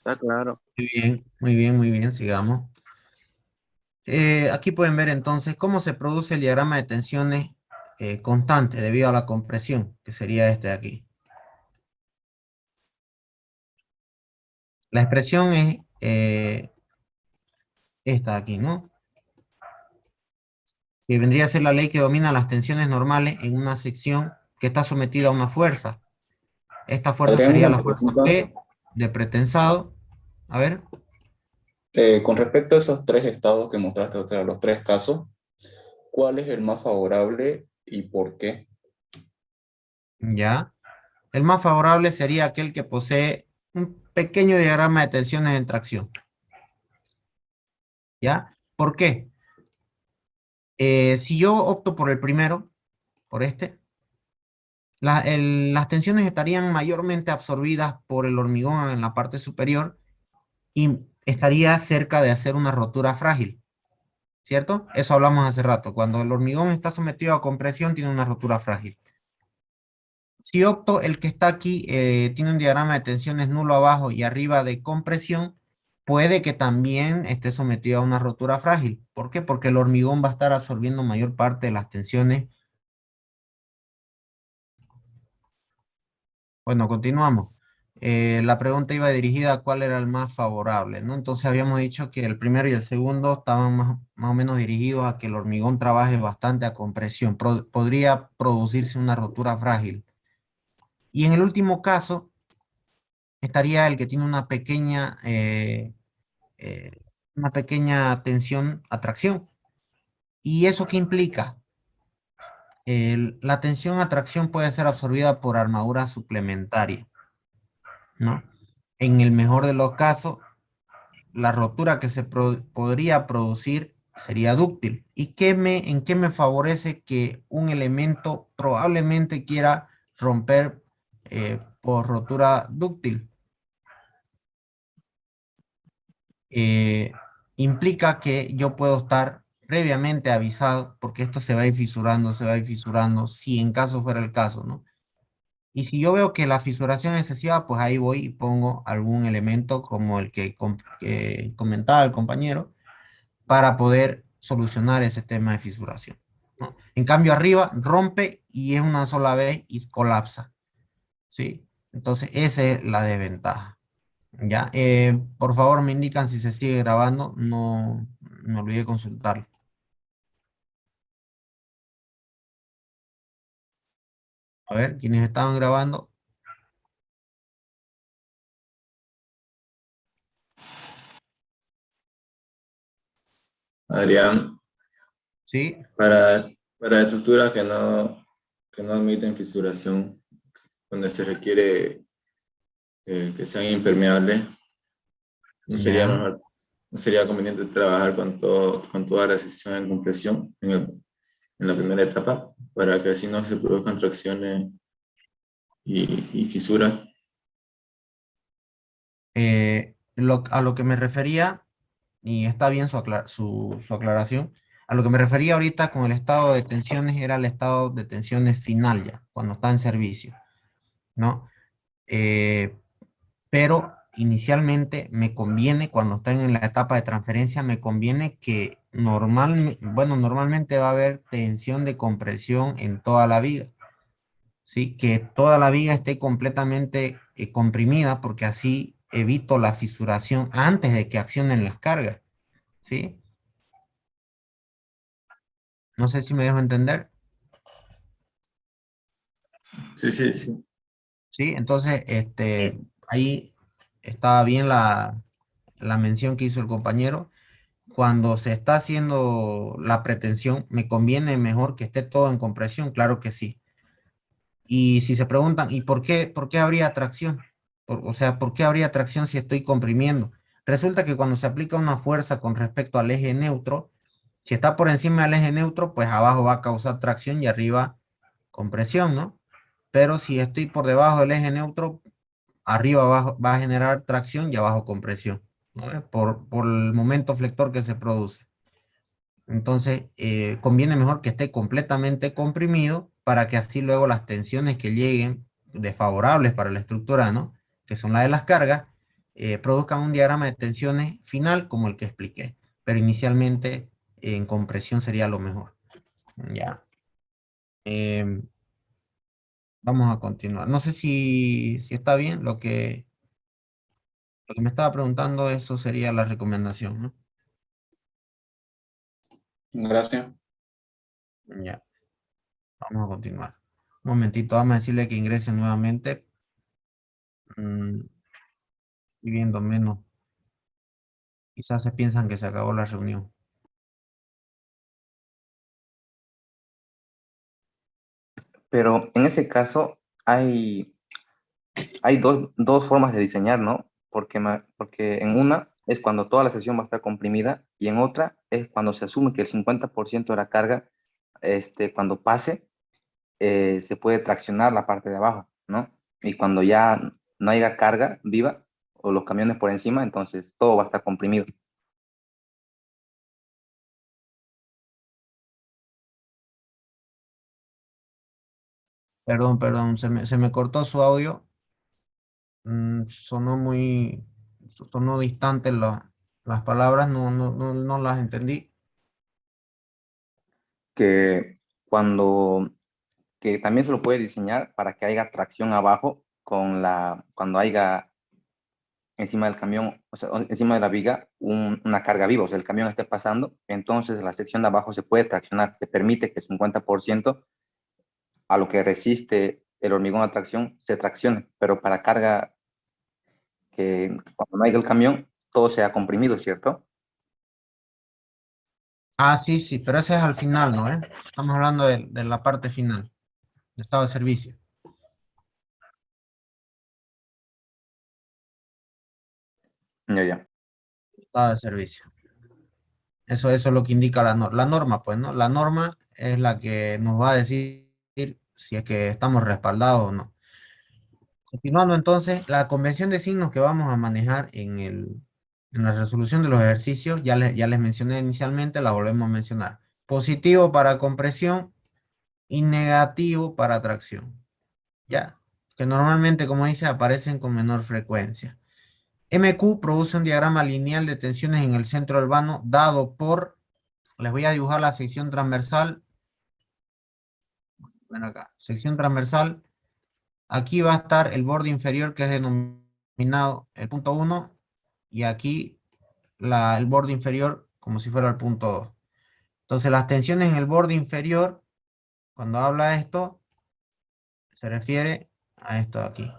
Está claro. Muy bien, muy bien, muy bien, sigamos. Aquí pueden ver entonces cómo se produce el diagrama de tensiones constante debido a la compresión, que sería este de aquí. La expresión es esta de aquí, ¿no? Que vendría a ser la ley que domina las tensiones normales en una sección que está sometida a una fuerza. Esta fuerza Adrián, sería una la fuerza pregunta. P de pretensado. A ver, Con respecto a esos tres estados que mostraste, o sea, los tres casos, ¿cuál es el más favorable y por qué? ya. El más favorable sería aquel que posee un pequeño diagrama de tensiones en tracción. ¿Ya? ¿Por qué? Si yo opto por el primero, por este, las tensiones estarían mayormente absorbidas por el hormigón en la parte superior y estaría cerca de hacer una rotura frágil, ¿cierto? Eso hablamos hace rato. Cuando el hormigón está sometido a compresión, tiene una rotura frágil. Si opto el que está aquí, tiene un diagrama de tensiones nulo abajo y arriba de compresión, puede que también esté sometido a una rotura frágil. ¿Por qué? Porque el hormigón va a estar absorbiendo mayor parte de las tensiones. Bueno, continuamos. La pregunta iba dirigida a cuál era el más favorable, ¿no? Entonces habíamos dicho que el primero y el segundo estaban más o menos dirigidos a que el hormigón trabaje bastante a compresión. Podría producirse una rotura frágil. Y en el último caso, estaría el que tiene eh, una pequeña tensión, atracción. ¿Y eso qué implica? La tensión atracción puede ser absorbida por armadura suplementaria, ¿no? En el mejor de los casos, la rotura que se podría producir sería dúctil. ¿Y en qué me favorece que un elemento probablemente quiera romper por rotura dúctil? eh, Implica que yo puedo estar previamente avisado porque esto se va a ir fisurando, se va a ir fisurando, si en caso fuera el caso, ¿no? Y si yo veo que la fisuración es excesiva, pues ahí voy y pongo algún elemento como el que comentaba el compañero para poder solucionar ese tema de fisuración, ¿no? En cambio, arriba rompe y es una sola vez y colapsa, ¿sí? Entonces, esa es la desventaja. Ya, por favor me indican si se sigue grabando, no me olvidé consultar. A ver, quienes estaban grabando, Adrián, ¿sí? para estructuras que no admiten fisuración, donde se requiere que sean impermeables, ¿no sería Ya. mejor, no sería conveniente trabajar con toda la sección en compresión en la primera etapa para que así no se produzcan tracciones y fisuras? A lo que me refería, y está bien su aclaración, a lo que me refería ahorita con el estado de tensiones era el estado de tensiones final ya, cuando está en servicio, ¿no? Eh, pero inicialmente me conviene, cuando están en la etapa de transferencia, me conviene que normalmente va a haber tensión de compresión en toda la viga, ¿sí? Que toda la viga esté completamente comprimida porque así evito la fisuración antes de que accionen las cargas, ¿sí? No sé si me dejo entender, Sí, sí, sí. ¿sí? Entonces, ahí estaba bien la mención que hizo el compañero. Cuando se está haciendo la pretensión, ¿me conviene mejor que esté todo en compresión? Claro que sí. Y si se preguntan, ¿y por qué habría tracción? O sea, ¿por qué habría tracción si estoy comprimiendo? Resulta que cuando se aplica una fuerza con respecto al eje neutro, si está por encima del eje neutro, pues abajo va a causar tracción y arriba compresión, ¿no? Pero si estoy por debajo del eje neutro, arriba va a generar tracción y abajo compresión, ¿no? Por el momento flector que se produce. Entonces, conviene mejor que esté completamente comprimido para que así luego las tensiones que lleguen desfavorables para la estructura, ¿no? Que son las de las cargas, produzcan un diagrama de tensiones final como el que expliqué, pero inicialmente en compresión sería lo mejor. Ya. Vamos a continuar. No sé si está bien lo que me estaba preguntando, eso sería la recomendación, ¿no? Gracias. Ya, vamos a continuar. Un momentito, vamos a decirle que ingrese nuevamente. Y viendo menos. Quizás se piensan que se acabó la reunión. Pero en ese caso hay dos formas de diseñar, ¿no? Porque en una es cuando toda la sección va a estar comprimida y en otra es cuando se asume que el 50% de la carga, cuando pase, se puede traccionar la parte de abajo, ¿no? Y cuando ya no haya carga viva o los camiones por encima, entonces todo va a estar comprimido. Perdón, se me cortó su audio. Sonó distante las palabras, no las entendí. Que cuando que también se lo puede diseñar para que haya tracción abajo cuando haya encima del camión, o sea, encima de la viga, una carga viva, o sea, el camión esté pasando, entonces la sección de abajo se puede traccionar, se permite que el 50% a lo que resiste el hormigón a tracción se traccione, pero para carga que cuando no haya el camión, todo sea comprimido, ¿cierto? Ah, sí, pero ese es al final, ¿no? Estamos hablando de la parte final, de estado de servicio. Ya. Estado de servicio. Eso es lo que indica la norma, pues, ¿no? La norma es la que nos va a decir si es que estamos respaldados o no. Continuando entonces, la convención de signos que vamos a manejar en la resolución de los ejercicios, ya les mencioné inicialmente, la volvemos a mencionar. Positivo para compresión y negativo para tracción. Ya, que normalmente, como dice, aparecen con menor frecuencia. MQ produce un diagrama lineal de tensiones en el centro del vano dado por, les voy a dibujar la sección transversal. Ven acá, sección transversal. Aquí va a estar el borde inferior que es denominado el punto 1 y aquí el borde inferior como si fuera el punto 2. Entonces las tensiones en el borde inferior, cuando habla de esto, se refiere a esto de aquí.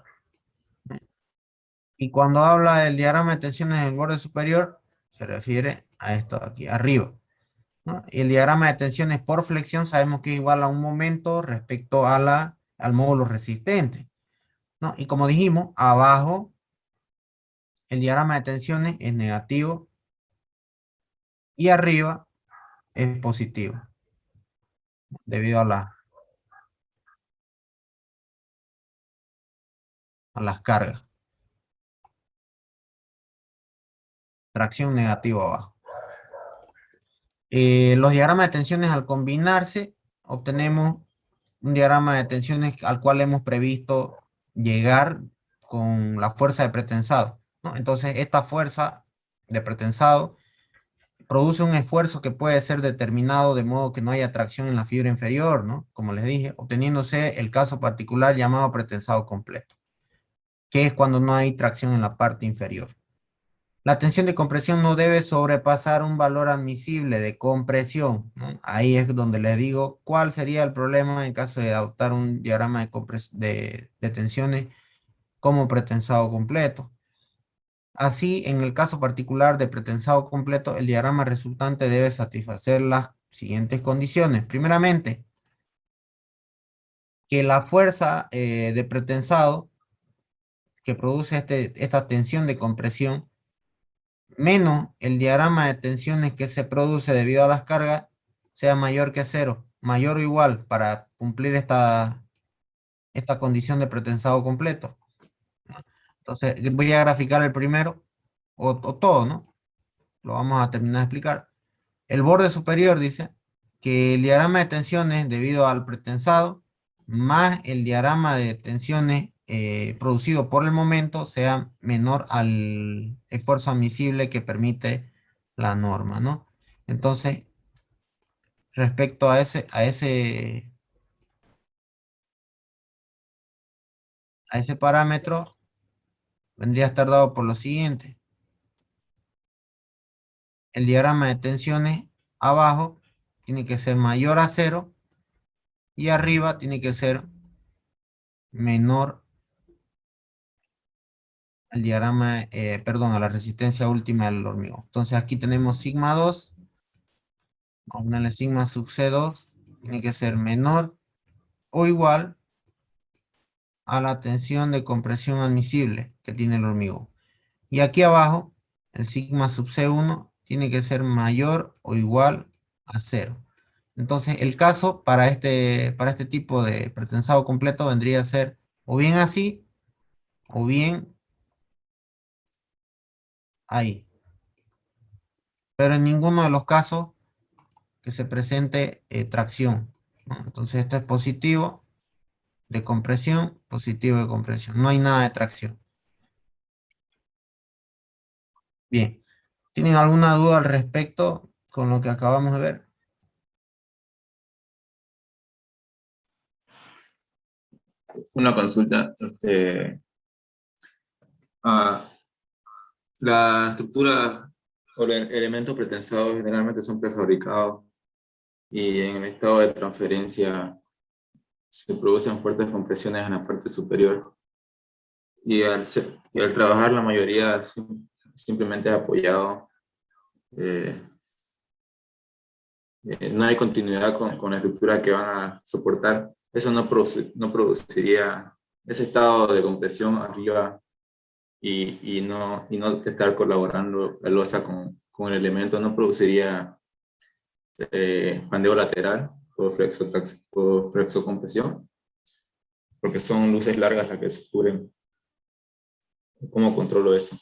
Y cuando habla del diagrama de tensiones en el borde superior, se refiere a esto de aquí, arriba, ¿no? Y el diagrama de tensiones por flexión sabemos que es igual a un momento respecto al módulo resistente, ¿no? Y como dijimos, abajo el diagrama de tensiones es negativo y arriba es positivo debido a las cargas. Tracción negativa abajo. Los diagramas de tensiones al combinarse obtenemos un diagrama de tensiones al cual hemos previsto llegar con la fuerza de pretensado, ¿no? Entonces esta fuerza de pretensado produce un esfuerzo que puede ser determinado de modo que no haya tracción en la fibra inferior, ¿no? Como les dije, obteniéndose el caso particular llamado pretensado completo, que es cuando no hay tracción en la parte inferior. La tensión de compresión no debe sobrepasar un valor admisible de compresión, ¿no? Ahí es donde les digo cuál sería el problema en caso de adoptar un diagrama de tensiones como pretensado completo. Así, en el caso particular de pretensado completo, el diagrama resultante debe satisfacer las siguientes condiciones. Primeramente, que la fuerza de pretensado que produce esta tensión de compresión menos el diagrama de tensiones que se produce debido a las cargas sea mayor que cero, mayor o igual para cumplir esta condición de pretensado completo. Entonces, voy a graficar el primero, o todo, ¿no? Lo vamos a terminar de explicar. El borde superior dice que el diagrama de tensiones debido al pretensado más el diagrama de tensiones producido por el momento sea menor al esfuerzo admisible que permite la norma, ¿no? Entonces, respecto a ese parámetro, vendría a estar dado por lo siguiente. El diagrama de tensiones abajo tiene que ser mayor a 0 y arriba tiene que ser menor al diagrama, perdón, a la resistencia última del hormigón. Entonces aquí tenemos sigma 2, vamos a ponerle sigma sub C2, tiene que ser menor o igual a la tensión de compresión admisible que tiene el hormigón. Y aquí abajo, el sigma sub C1 tiene que ser mayor o igual a 0. Entonces, el caso para este tipo de pretensado completo vendría a ser o bien así, o bien ahí. Pero en ninguno de los casos que se presente tracción, ¿no? Entonces, esto es positivo de compresión, positivo de compresión. No hay nada de tracción. Bien. ¿Tienen alguna duda al respecto con lo que acabamos de ver? Una consulta. Ah, la estructura o los elementos pretensados generalmente son prefabricados y en el estado de transferencia se producen fuertes compresiones en la parte superior. Y al trabajar la mayoría simplemente es apoyado. eh, no hay continuidad con la estructura que van a soportar. Eso no produciría ese estado de compresión arriba y no estar colaborando la losa con el elemento, no produciría pandeo lateral o flexocompresión, porque son luces largas las que se cubren. ¿Cómo controlo eso?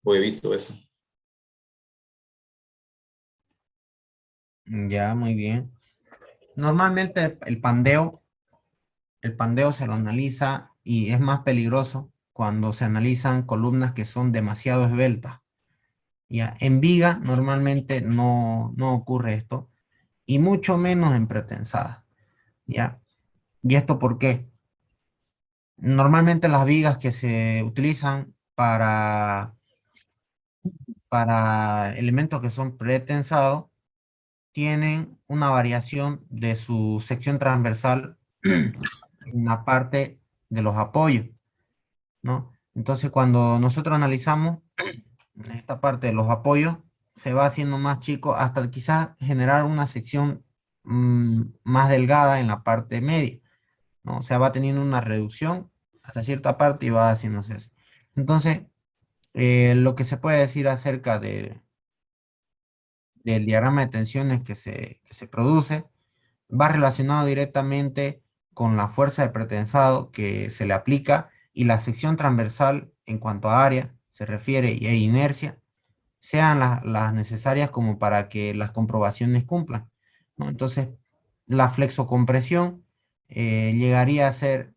¿O evito eso? Ya, muy bien. Normalmente el pandeo se lo analiza y es más peligroso cuando se analizan columnas que son demasiado esbeltas. Ya, en viga normalmente no ocurre esto y mucho menos en pretensadas. ¿Ya? ¿Y esto por qué? Normalmente las vigas que se utilizan para elementos que son pretensados tienen una variación de su sección transversal en la parte de los apoyos, ¿no? Entonces, cuando nosotros analizamos esta parte de los apoyos, se va haciendo más chico hasta quizás generar una sección más delgada en la parte media, ¿no? O sea, va teniendo una reducción hasta cierta parte y va haciéndose eso. Entonces, lo que se puede decir acerca del diagrama de tensiones que se produce va relacionado directamente con la fuerza de pretensado que se le aplica y la sección transversal en cuanto a área se refiere e inercia sean las necesarias como para que las comprobaciones cumplan, ¿no? Entonces, la flexocompresión llegaría a ser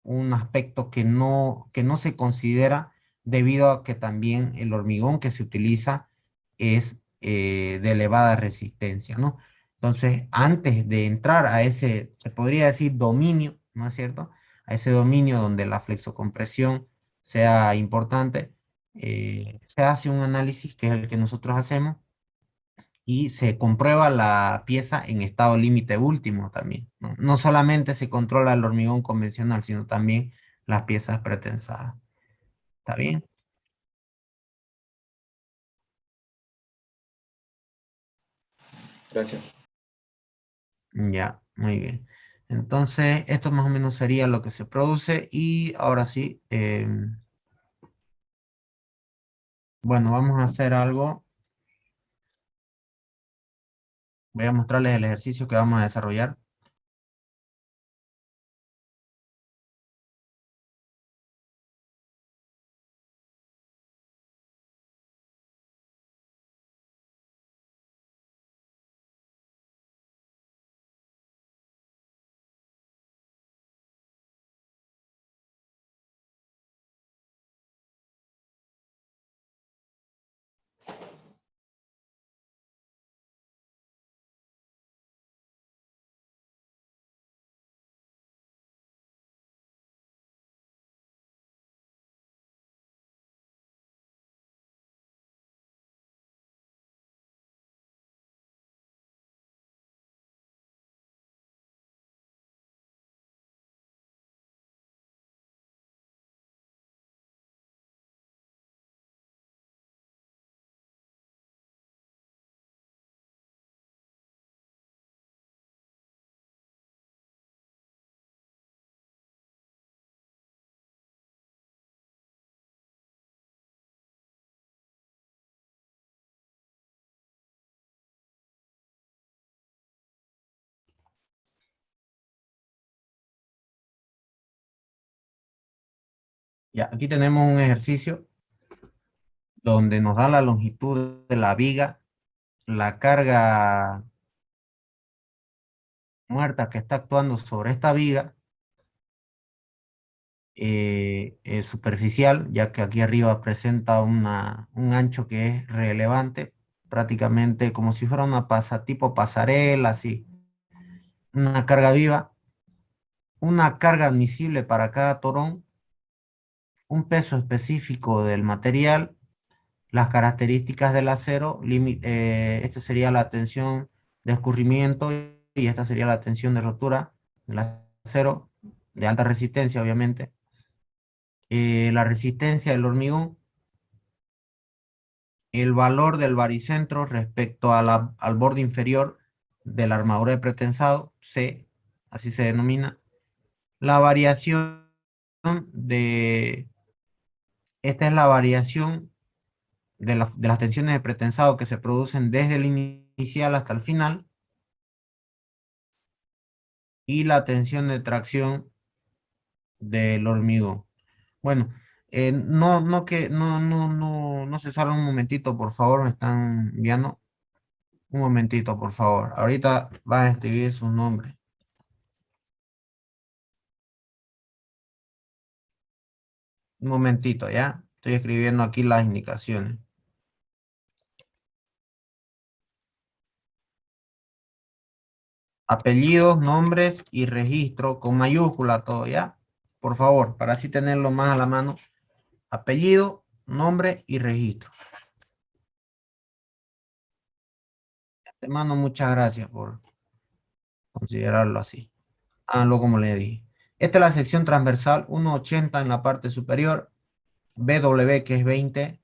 un aspecto que no se considera debido a que también el hormigón que se utiliza es de elevada resistencia, ¿no? Entonces, antes de entrar a ese, se podría decir dominio, ¿no es cierto? A ese dominio donde la flexocompresión sea importante, se hace un análisis que es el que nosotros hacemos y se comprueba la pieza en estado límite último también, ¿no? No solamente se controla el hormigón convencional, sino también las piezas pretensadas. ¿Está bien? Gracias. Ya, muy bien. Entonces, esto más o menos sería lo que se produce y ahora sí, bueno, vamos a hacer algo. Voy a mostrarles el ejercicio que vamos a desarrollar. Ya, aquí tenemos un ejercicio donde nos da la longitud de la viga, la carga muerta que está actuando sobre esta viga superficial, ya que aquí arriba presenta un ancho que es relevante, prácticamente como si fuera una tipo pasarela, así, una carga viva, una carga admisible para cada torón, un peso específico del material, las características del acero, esta sería la tensión de escurrimiento y esta sería la tensión de rotura del acero, de alta resistencia, obviamente. La resistencia del hormigón, el valor del baricentro respecto al borde inferior de la armadura de pretensado, C, así se denomina. La variación de, esta es la variación de las tensiones de pretensado que se producen desde el inicial hasta el final. Y la tensión de tracción del hormigón. Bueno, no se salgan un momentito, por favor, me están enviando. Un momentito, por favor. Ahorita van a escribir su nombre. Un momentito, ¿ya? Estoy escribiendo aquí las indicaciones. Apellidos, nombres y registro con mayúscula todo, ¿ya? Por favor, para así tenerlo más a la mano. Apellido, nombre y registro. De mano, muchas gracias por considerarlo así. Háganlo como le dije. Esta es la sección transversal, 1,80 en la parte superior, BW que es 20.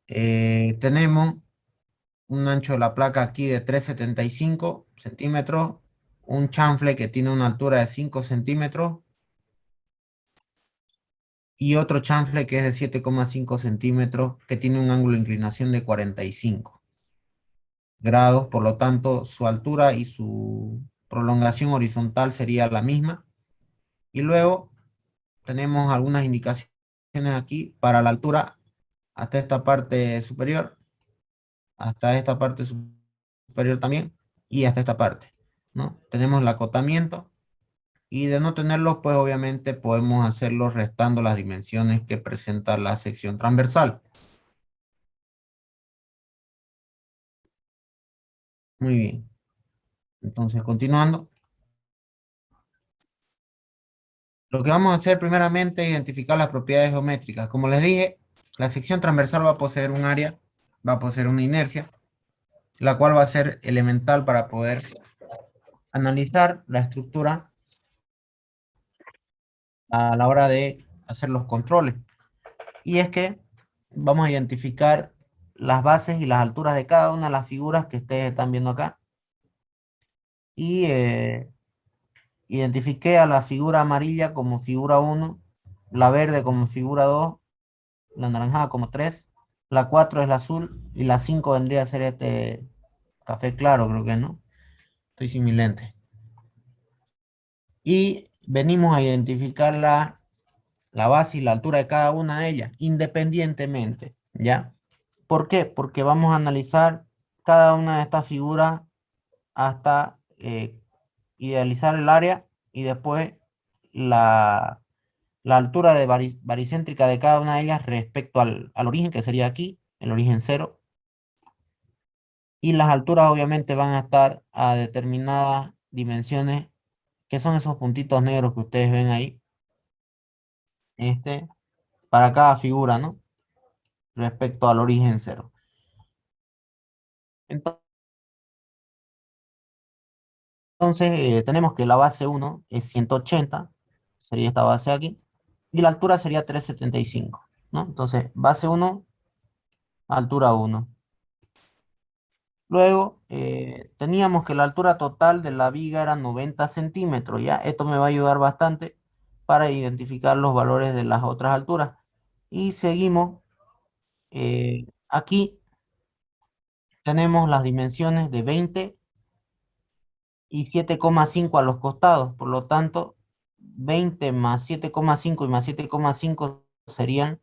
Tenemos un ancho de la placa aquí de 3,75 centímetros, un chanfle que tiene una altura de 5 centímetros y otro chanfle que es de 7,5 centímetros que tiene un ángulo de inclinación de 45 grados, por lo tanto su altura y su prolongación horizontal sería la misma. Y luego tenemos algunas indicaciones aquí para la altura hasta esta parte superior, hasta esta parte superior también y hasta esta parte, ¿no? Tenemos el acotamiento y de no tenerlo, pues obviamente podemos hacerlo restando las dimensiones que presenta la sección transversal. Muy bien. Entonces, continuando. Lo que vamos a hacer primeramente es identificar las propiedades geométricas. Como les dije, la sección transversal va a poseer un área, va a poseer una inercia, la cual va a ser elemental para poder analizar la estructura a la hora de hacer los controles. Y es que vamos a identificar las bases y las alturas de cada una de las figuras que ustedes están viendo acá. Y identifiqué a la figura amarilla como figura 1, la verde como figura 2, la anaranjada como 3, la 4 es la azul y la 5 vendría a ser este café claro, creo que no. Estoy sin mi lente. Y venimos a identificar la base y la altura de cada una de ellas, independientemente, ¿ya? ¿Por qué? Porque vamos a analizar cada una de estas figuras hasta idealizar el área y después la altura de baricéntrica de cada una de ellas respecto al origen, que sería aquí, el origen 0. Y las alturas obviamente van a estar a determinadas dimensiones, que son esos puntitos negros que ustedes ven ahí. Para cada figura, ¿no? Respecto al origen 0. Entonces, tenemos que la base 1 es 180, sería esta base aquí, y la altura sería 375, ¿no? Entonces, base 1, altura 1. Luego, teníamos que la altura total de la viga era 90 centímetros, ¿ya? Esto me va a ayudar bastante para identificar los valores de las otras alturas. Y seguimos. Aquí tenemos las dimensiones de 20 y 7,5 a los costados. Por lo tanto, 20 más 7,5 y más 7,5 serían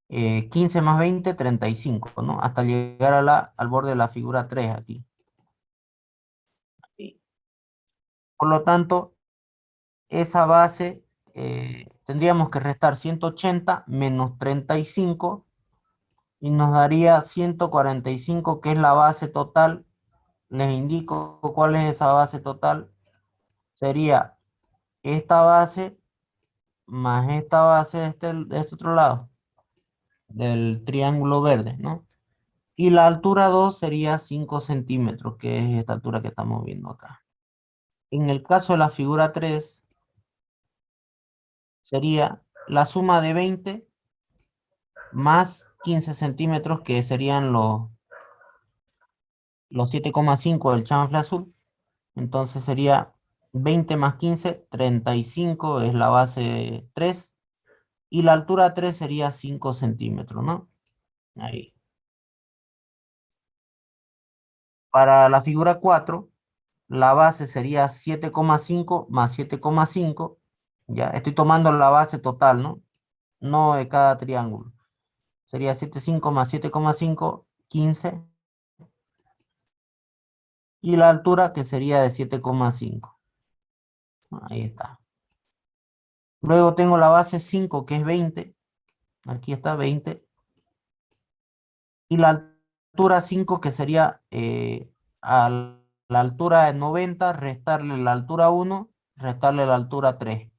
15 más 20, 35, ¿no? Hasta llegar al borde de la figura 3 aquí. Por lo tanto, esa base tendríamos que restar 180 menos 35 y nos daría 145, que es la base total. Les indico cuál es esa base total. Sería esta base más esta base de este otro lado, del triángulo verde, ¿no? Y la altura 2 sería 5 centímetros, que es esta altura que estamos viendo acá. En el caso de la figura 3, sería la suma de 20 más 15 centímetros, que serían los 7,5 del chanfle azul. Entonces sería 20 más 15, 35 es la base 3. Y la altura 3 sería 5 centímetros, ¿no? Ahí. Para la figura 4, la base sería 7,5 más 7,5. Ya, estoy tomando la base total, ¿no? No de cada triángulo. Sería 7,5 más 7,5, 15. Y la altura que sería de 7,5. Ahí está. Luego tengo la base 5, que es 20. Aquí está 20. Y la altura 5, que sería a la altura de 90, restarle la altura 1, restarle la altura 3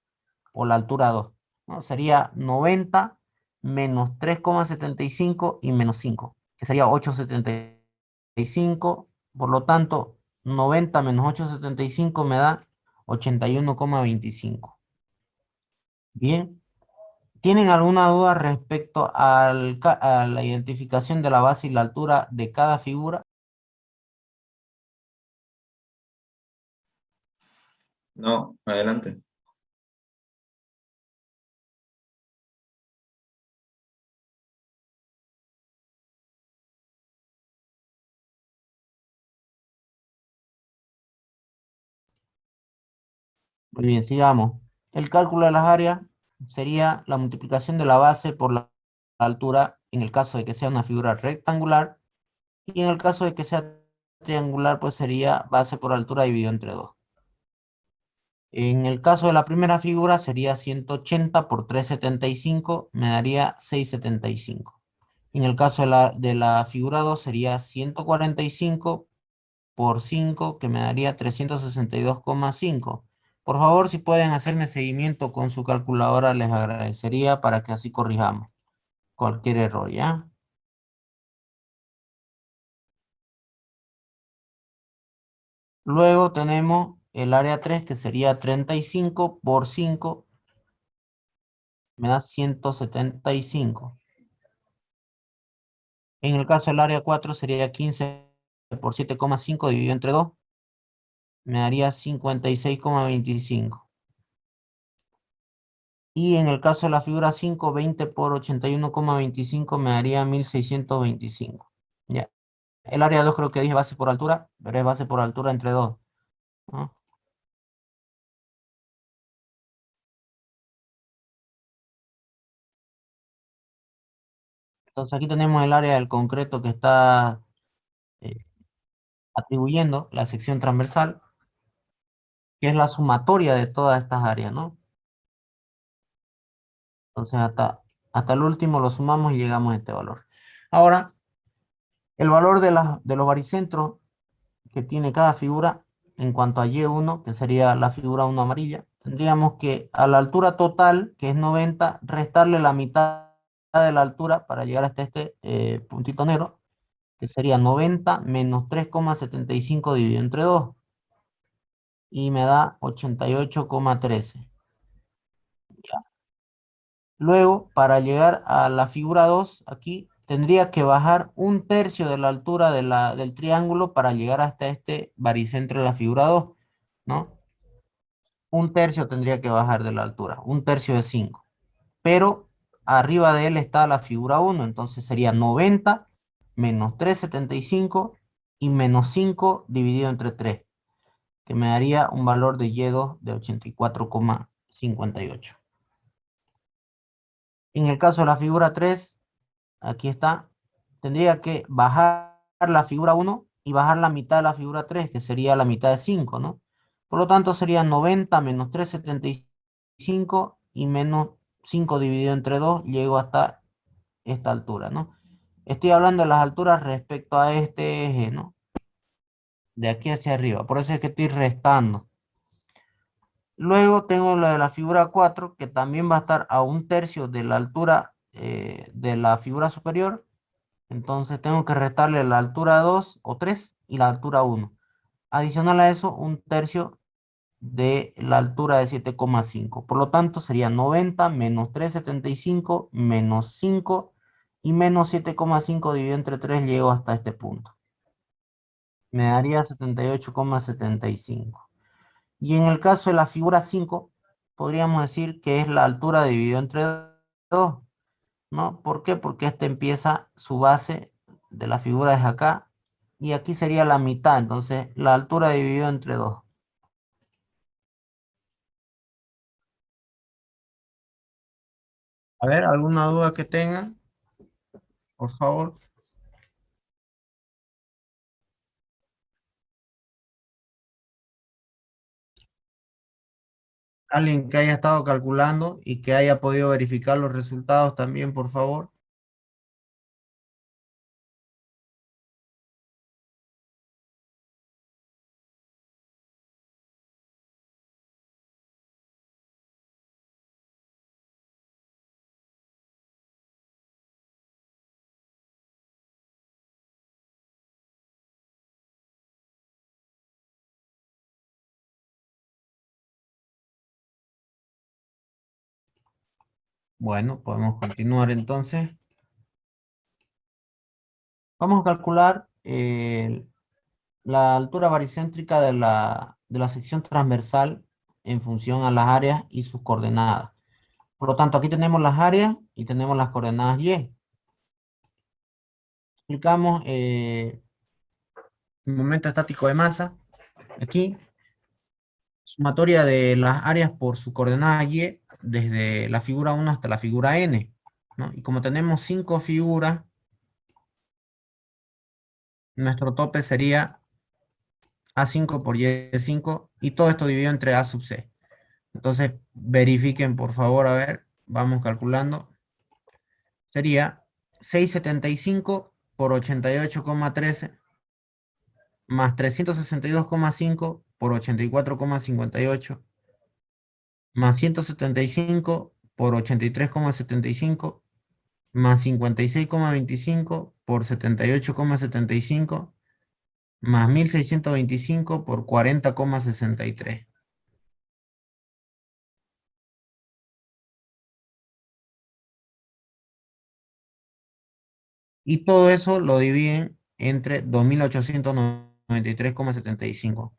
o la altura 2, ¿no? Sería 90 menos 3,75 y menos 5, que sería 8,75. Por lo tanto, 90 menos 8,75 me da 81,25. Bien. ¿Tienen alguna duda respecto a la identificación de la base y la altura de cada figura? No, adelante. Muy bien, sigamos. El cálculo de las áreas sería la multiplicación de la base por la altura en el caso de que sea una figura rectangular, y en el caso de que sea triangular, pues sería base por altura dividido entre 2. En el caso de la primera figura sería 180 por 375, me daría 675. En el caso de la figura 2 sería 145 por 5, que me daría 362,5. Por favor, si pueden hacerme seguimiento con su calculadora, les agradecería para que así corrijamos cualquier error, ¿ya? Luego tenemos el área 3, que sería 35 por 5, me da 175. En el caso del área 4 sería 15 por 7,5 dividido entre 2, me daría 56,25. Y en el caso de la figura 5, 20 por 81,25 me daría 1625. Ya. El área 2 creo que dije base por altura, pero es base por altura entre 2, ¿no? Entonces aquí tenemos el área del concreto que está eh, atribuyendo la sección transversal, que es la sumatoria de todas estas áreas, ¿no? Entonces hasta el último lo sumamos y llegamos a este valor. Ahora, el valor de los baricentros que tiene cada figura en cuanto a Y1, que sería la figura 1 amarilla, tendríamos que a la altura total, que es 90, restarle la mitad de la altura para llegar hasta este puntito negro, que sería 90 menos 3,75 dividido entre 2. Y me da 88,13. Luego, para llegar a la figura 2, aquí tendría que bajar 1/3 de la altura del triángulo para llegar hasta este baricentro de la figura 2, ¿no? 1/3 tendría que bajar de la altura, 1/3 de 5. Pero arriba de él está la figura 1, entonces sería 90 menos 3,75 y menos 5 dividido entre 3, que me daría un valor de Y2 de 84,58. En el caso de la figura 3, aquí está, tendría que bajar la figura 1 y bajar la mitad de la figura 3, que sería la mitad de 5, ¿no? Por lo tanto, sería 90 menos 375 y menos 5 dividido entre 2, llego hasta esta altura, ¿no? Estoy hablando de las alturas respecto a este eje, ¿no? De aquí hacia arriba. Por eso es que estoy restando. Luego tengo la de la figura 4, que también va a estar a 1/3 de la altura de la figura superior. Entonces tengo que restarle la altura 2 o 3 y la altura 1. Adicional a eso, 1/3 de la altura de 7,5. Por lo tanto, sería 90 menos 375 menos 5 y menos 7,5 dividido entre 3, llego hasta este punto. Me daría 78,75. Y en el caso de la figura 5, podríamos decir que es la altura dividido entre 2, ¿no? ¿Por qué? Porque este empieza, su base de la figura es acá, y aquí sería la mitad, entonces la altura dividido entre 2. A ver, ¿alguna duda que tengan? Por favor. Alguien que haya estado calculando y que haya podido verificar los resultados también, por favor. Bueno, podemos continuar entonces. Vamos a calcular la altura baricéntrica de la sección transversal en función a las áreas y sus coordenadas. Por lo tanto, aquí tenemos las áreas y tenemos las coordenadas Y. Aplicamos el momento estático de masa. Aquí, sumatoria de las áreas por su coordenada Y desde la figura 1 hasta la figura N, ¿no? Y como tenemos 5 figuras, nuestro tope sería A5 por Y5 y todo esto dividido entre A sub C. Entonces, verifiquen por favor, a ver, vamos calculando. Sería 675 por 88,13 más 362,5 por 84,58 más 175 por 83,75 más 56,25 por 78,75 más 1625 por 40,63. Y todo eso lo dividen entre 2893,75.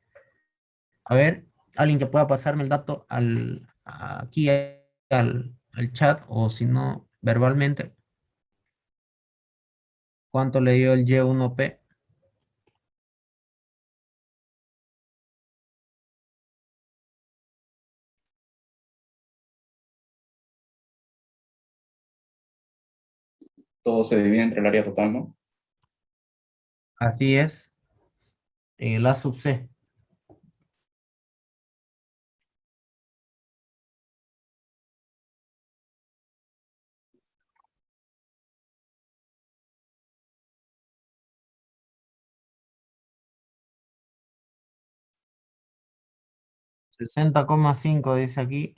A ver, alguien que pueda pasarme el dato aquí al chat, o si no, verbalmente. ¿Cuánto le dio el Y1P? Todo se divide entre el área total, ¿no? Así es. La sub C. $60,5 dice aquí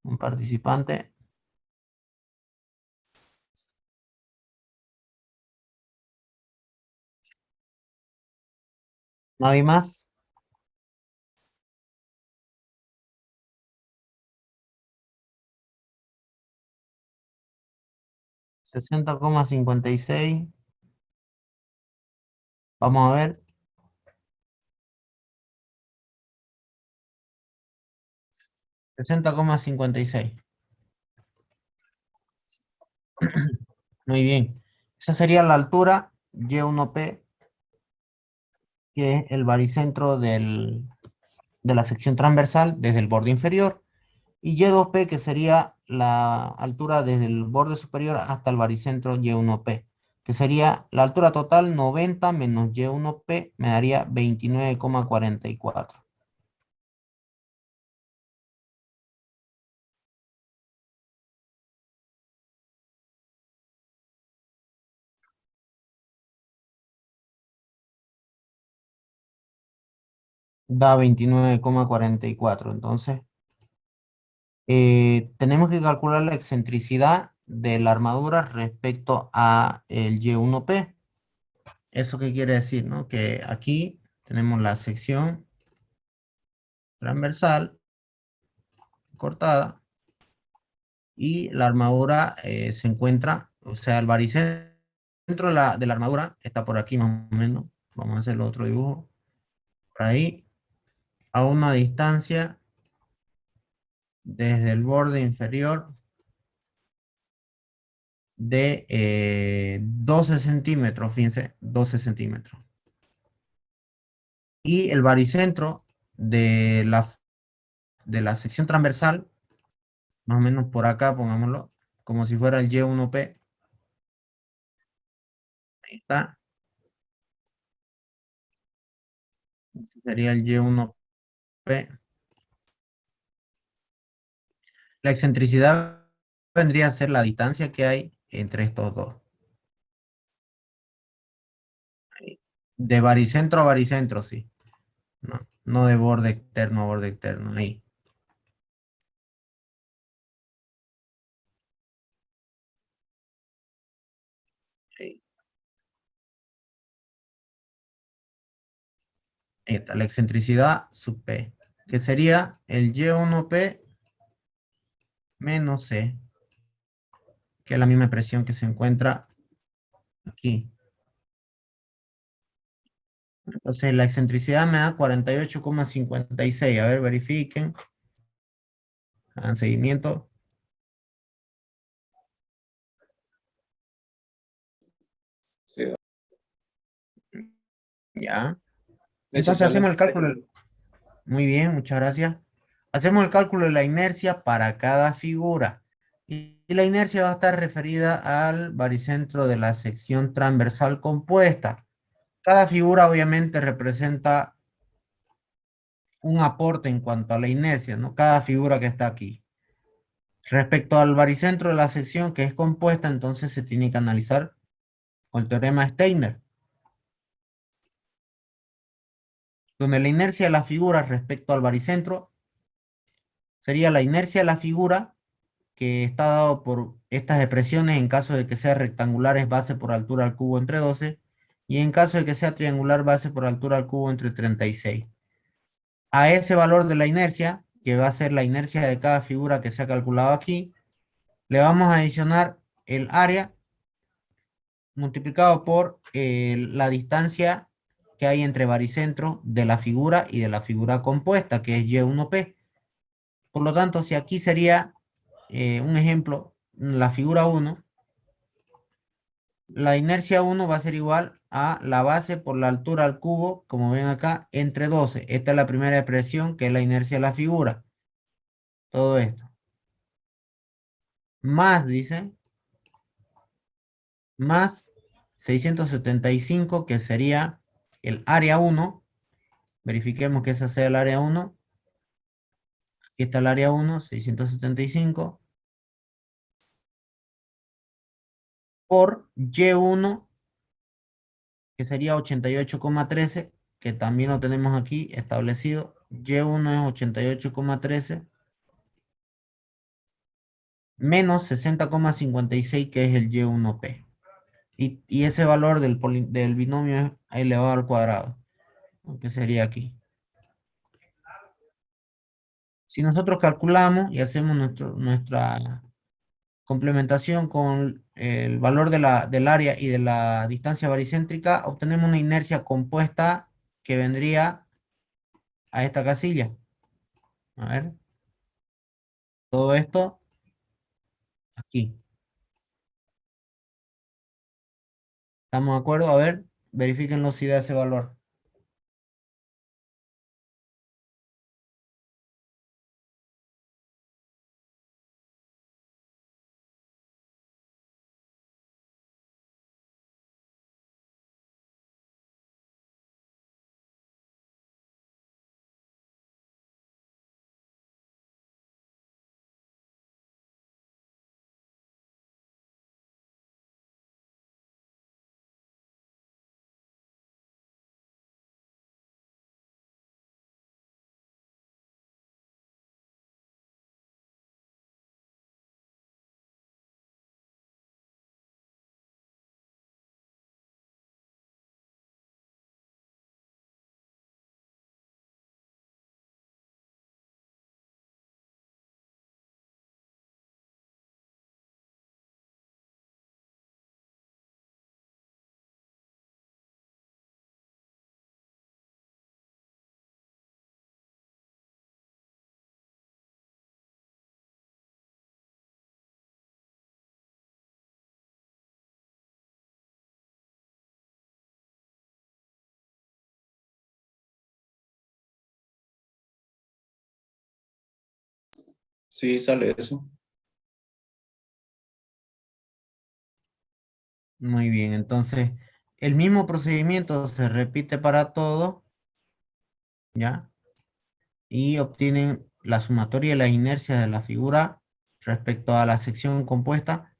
un participante. ¿Nadie más? $60,56. Vamos a ver. $60,56. Muy bien. Esa sería la altura Y1P, que es el baricentro de la sección transversal desde el borde inferior. y Y2P, que sería la altura desde el borde superior hasta el baricentro Y1P, que sería la altura total 90 menos Y1P, me daría 29,44. Da 29,44. Entonces, tenemos que calcular la excentricidad de la armadura respecto a el Y1P. ¿Eso qué quiere decir, no? Que aquí tenemos la sección transversal cortada y la armadura se encuentra, o sea, el baricentro de la armadura está por aquí más o menos. Vamos a hacer el otro dibujo. Por ahí, a una distancia desde el borde inferior de 12 centímetros, fíjense, 12 centímetros. Y el baricentro de la sección transversal, más o menos por acá, pongámoslo, como si fuera el Y1P. Ahí está. Este sería el Y1P. La excentricidad vendría a ser la distancia que hay entre estos dos. De baricentro a baricentro, sí. No, no de borde externo a borde externo. Ahí. Ahí. Ahí está, la excentricidad sub P, que sería el Y1P menos C, que es la misma expresión que se encuentra aquí. Entonces la excentricidad me da 48,56. A ver, verifiquen. Hagan seguimiento. Sí, Ya. de hecho Entonces sale. hacemos el cálculo. Muy bien, muchas gracias. Hacemos el cálculo de la inercia para cada figura. Y la inercia va a estar referida al baricentro de la sección transversal compuesta. Cada figura obviamente representa un aporte en cuanto a la inercia, ¿no? Cada figura que está aquí. Respecto al baricentro de la sección que es compuesta, entonces se tiene que analizar con el teorema de Steiner, donde la inercia de la figura respecto al baricentro sería la inercia de la figura que está dado por estas expresiones en caso de que sea rectangular es base por altura al cubo entre 12 y en caso de que sea triangular base por altura al cubo entre 36. A ese valor de la inercia, que va a ser la inercia de cada figura que se ha calculado aquí, le vamos a adicionar el área multiplicado por la distancia que hay entre baricentro de la figura y de la figura compuesta, que es Y1P. Por lo tanto, si aquí sería un ejemplo, la figura 1, la inercia 1 va a ser igual a la base por la altura al cubo, como ven acá, entre 12. Esta es la primera expresión, que es la inercia de la figura. Todo esto. Más, dice, más 675, que sería el área 1. Verifiquemos que esa sea el área 1. Aquí está el área 1, 675. Por Y1, que sería 88,13, que también lo tenemos aquí establecido. Y1 es 88,13. Menos 60,56, que es el Y1P. Y ese valor del binomio es elevado al cuadrado, que sería aquí. Si nosotros calculamos y hacemos nuestra complementación con el valor del área y de la distancia baricéntrica, obtenemos una inercia compuesta que vendría a esta casilla. A ver. Todo esto aquí. ¿Estamos de acuerdo? A ver, verifíquenlo si da ese valor. Sí, sale eso. Muy bien, entonces el mismo procedimiento se repite para todo, ¿ya? Y obtienen la sumatoria de las inercias de la figura respecto a la sección compuesta,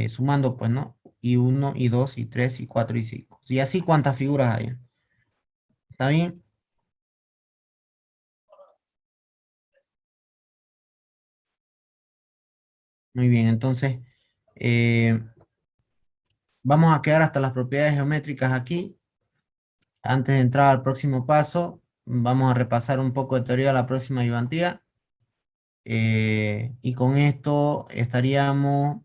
sumando, pues, ¿no? Y 1, y 2, y 3, y 4, y 5. Y así cuántas figuras hay. ¿Está bien? Muy bien, entonces vamos a quedar hasta las propiedades geométricas aquí. Antes de entrar al próximo paso, vamos a repasar un poco de teoría de la próxima ayudantía. Y con esto estaríamos,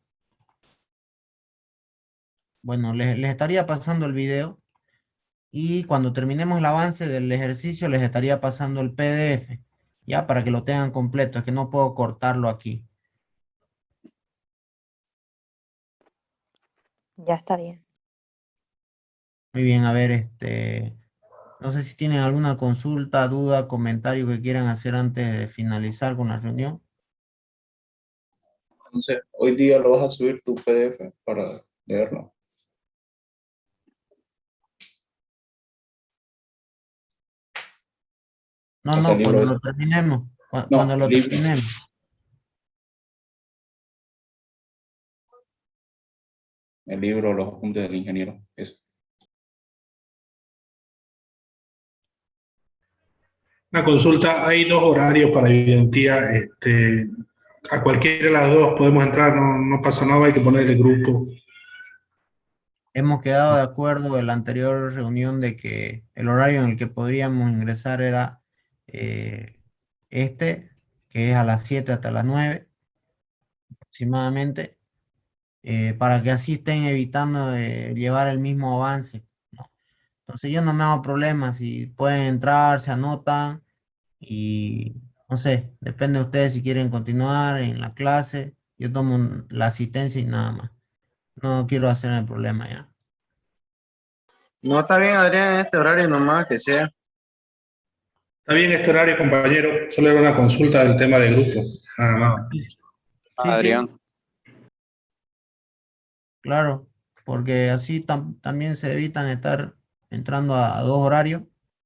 bueno, les estaría pasando el video y cuando terminemos el avance del ejercicio les estaría pasando el PDF, ya para que lo tengan completo, es que no puedo cortarlo aquí. Ya está bien. Muy bien, a ver, no sé si tienen alguna consulta, duda, comentario que quieran hacer antes de finalizar con la reunión. Entonces, hoy día lo vas a subir tu PDF para leerlo. No, O sea, no, el libro cuando es... lo terminemos, No, cuando lo el libro. terminemos. El libro, los apuntes del ingeniero. Eso. Una consulta, hay dos horarios para ayudantía, a cualquiera de las dos podemos entrar, no pasa nada, hay que poner el grupo. Hemos quedado de acuerdo en la anterior reunión de que el horario en el que podíamos ingresar era este, que es a las 7 hasta las 9 aproximadamente, para que así estén evitando llevar el mismo avance, ¿no? Entonces yo no me hago problema, si pueden entrar, se anotan y no sé, depende de ustedes si quieren continuar en la clase, yo tomo la asistencia y nada más. No quiero hacerme problema ya. No está bien, Adrián, en este horario nomás que sea. Está bien este horario, compañero, solo era una consulta del tema de grupo, nada más. Sí, Adrián. claro, porque así también se evitan estar entrando a dos horarios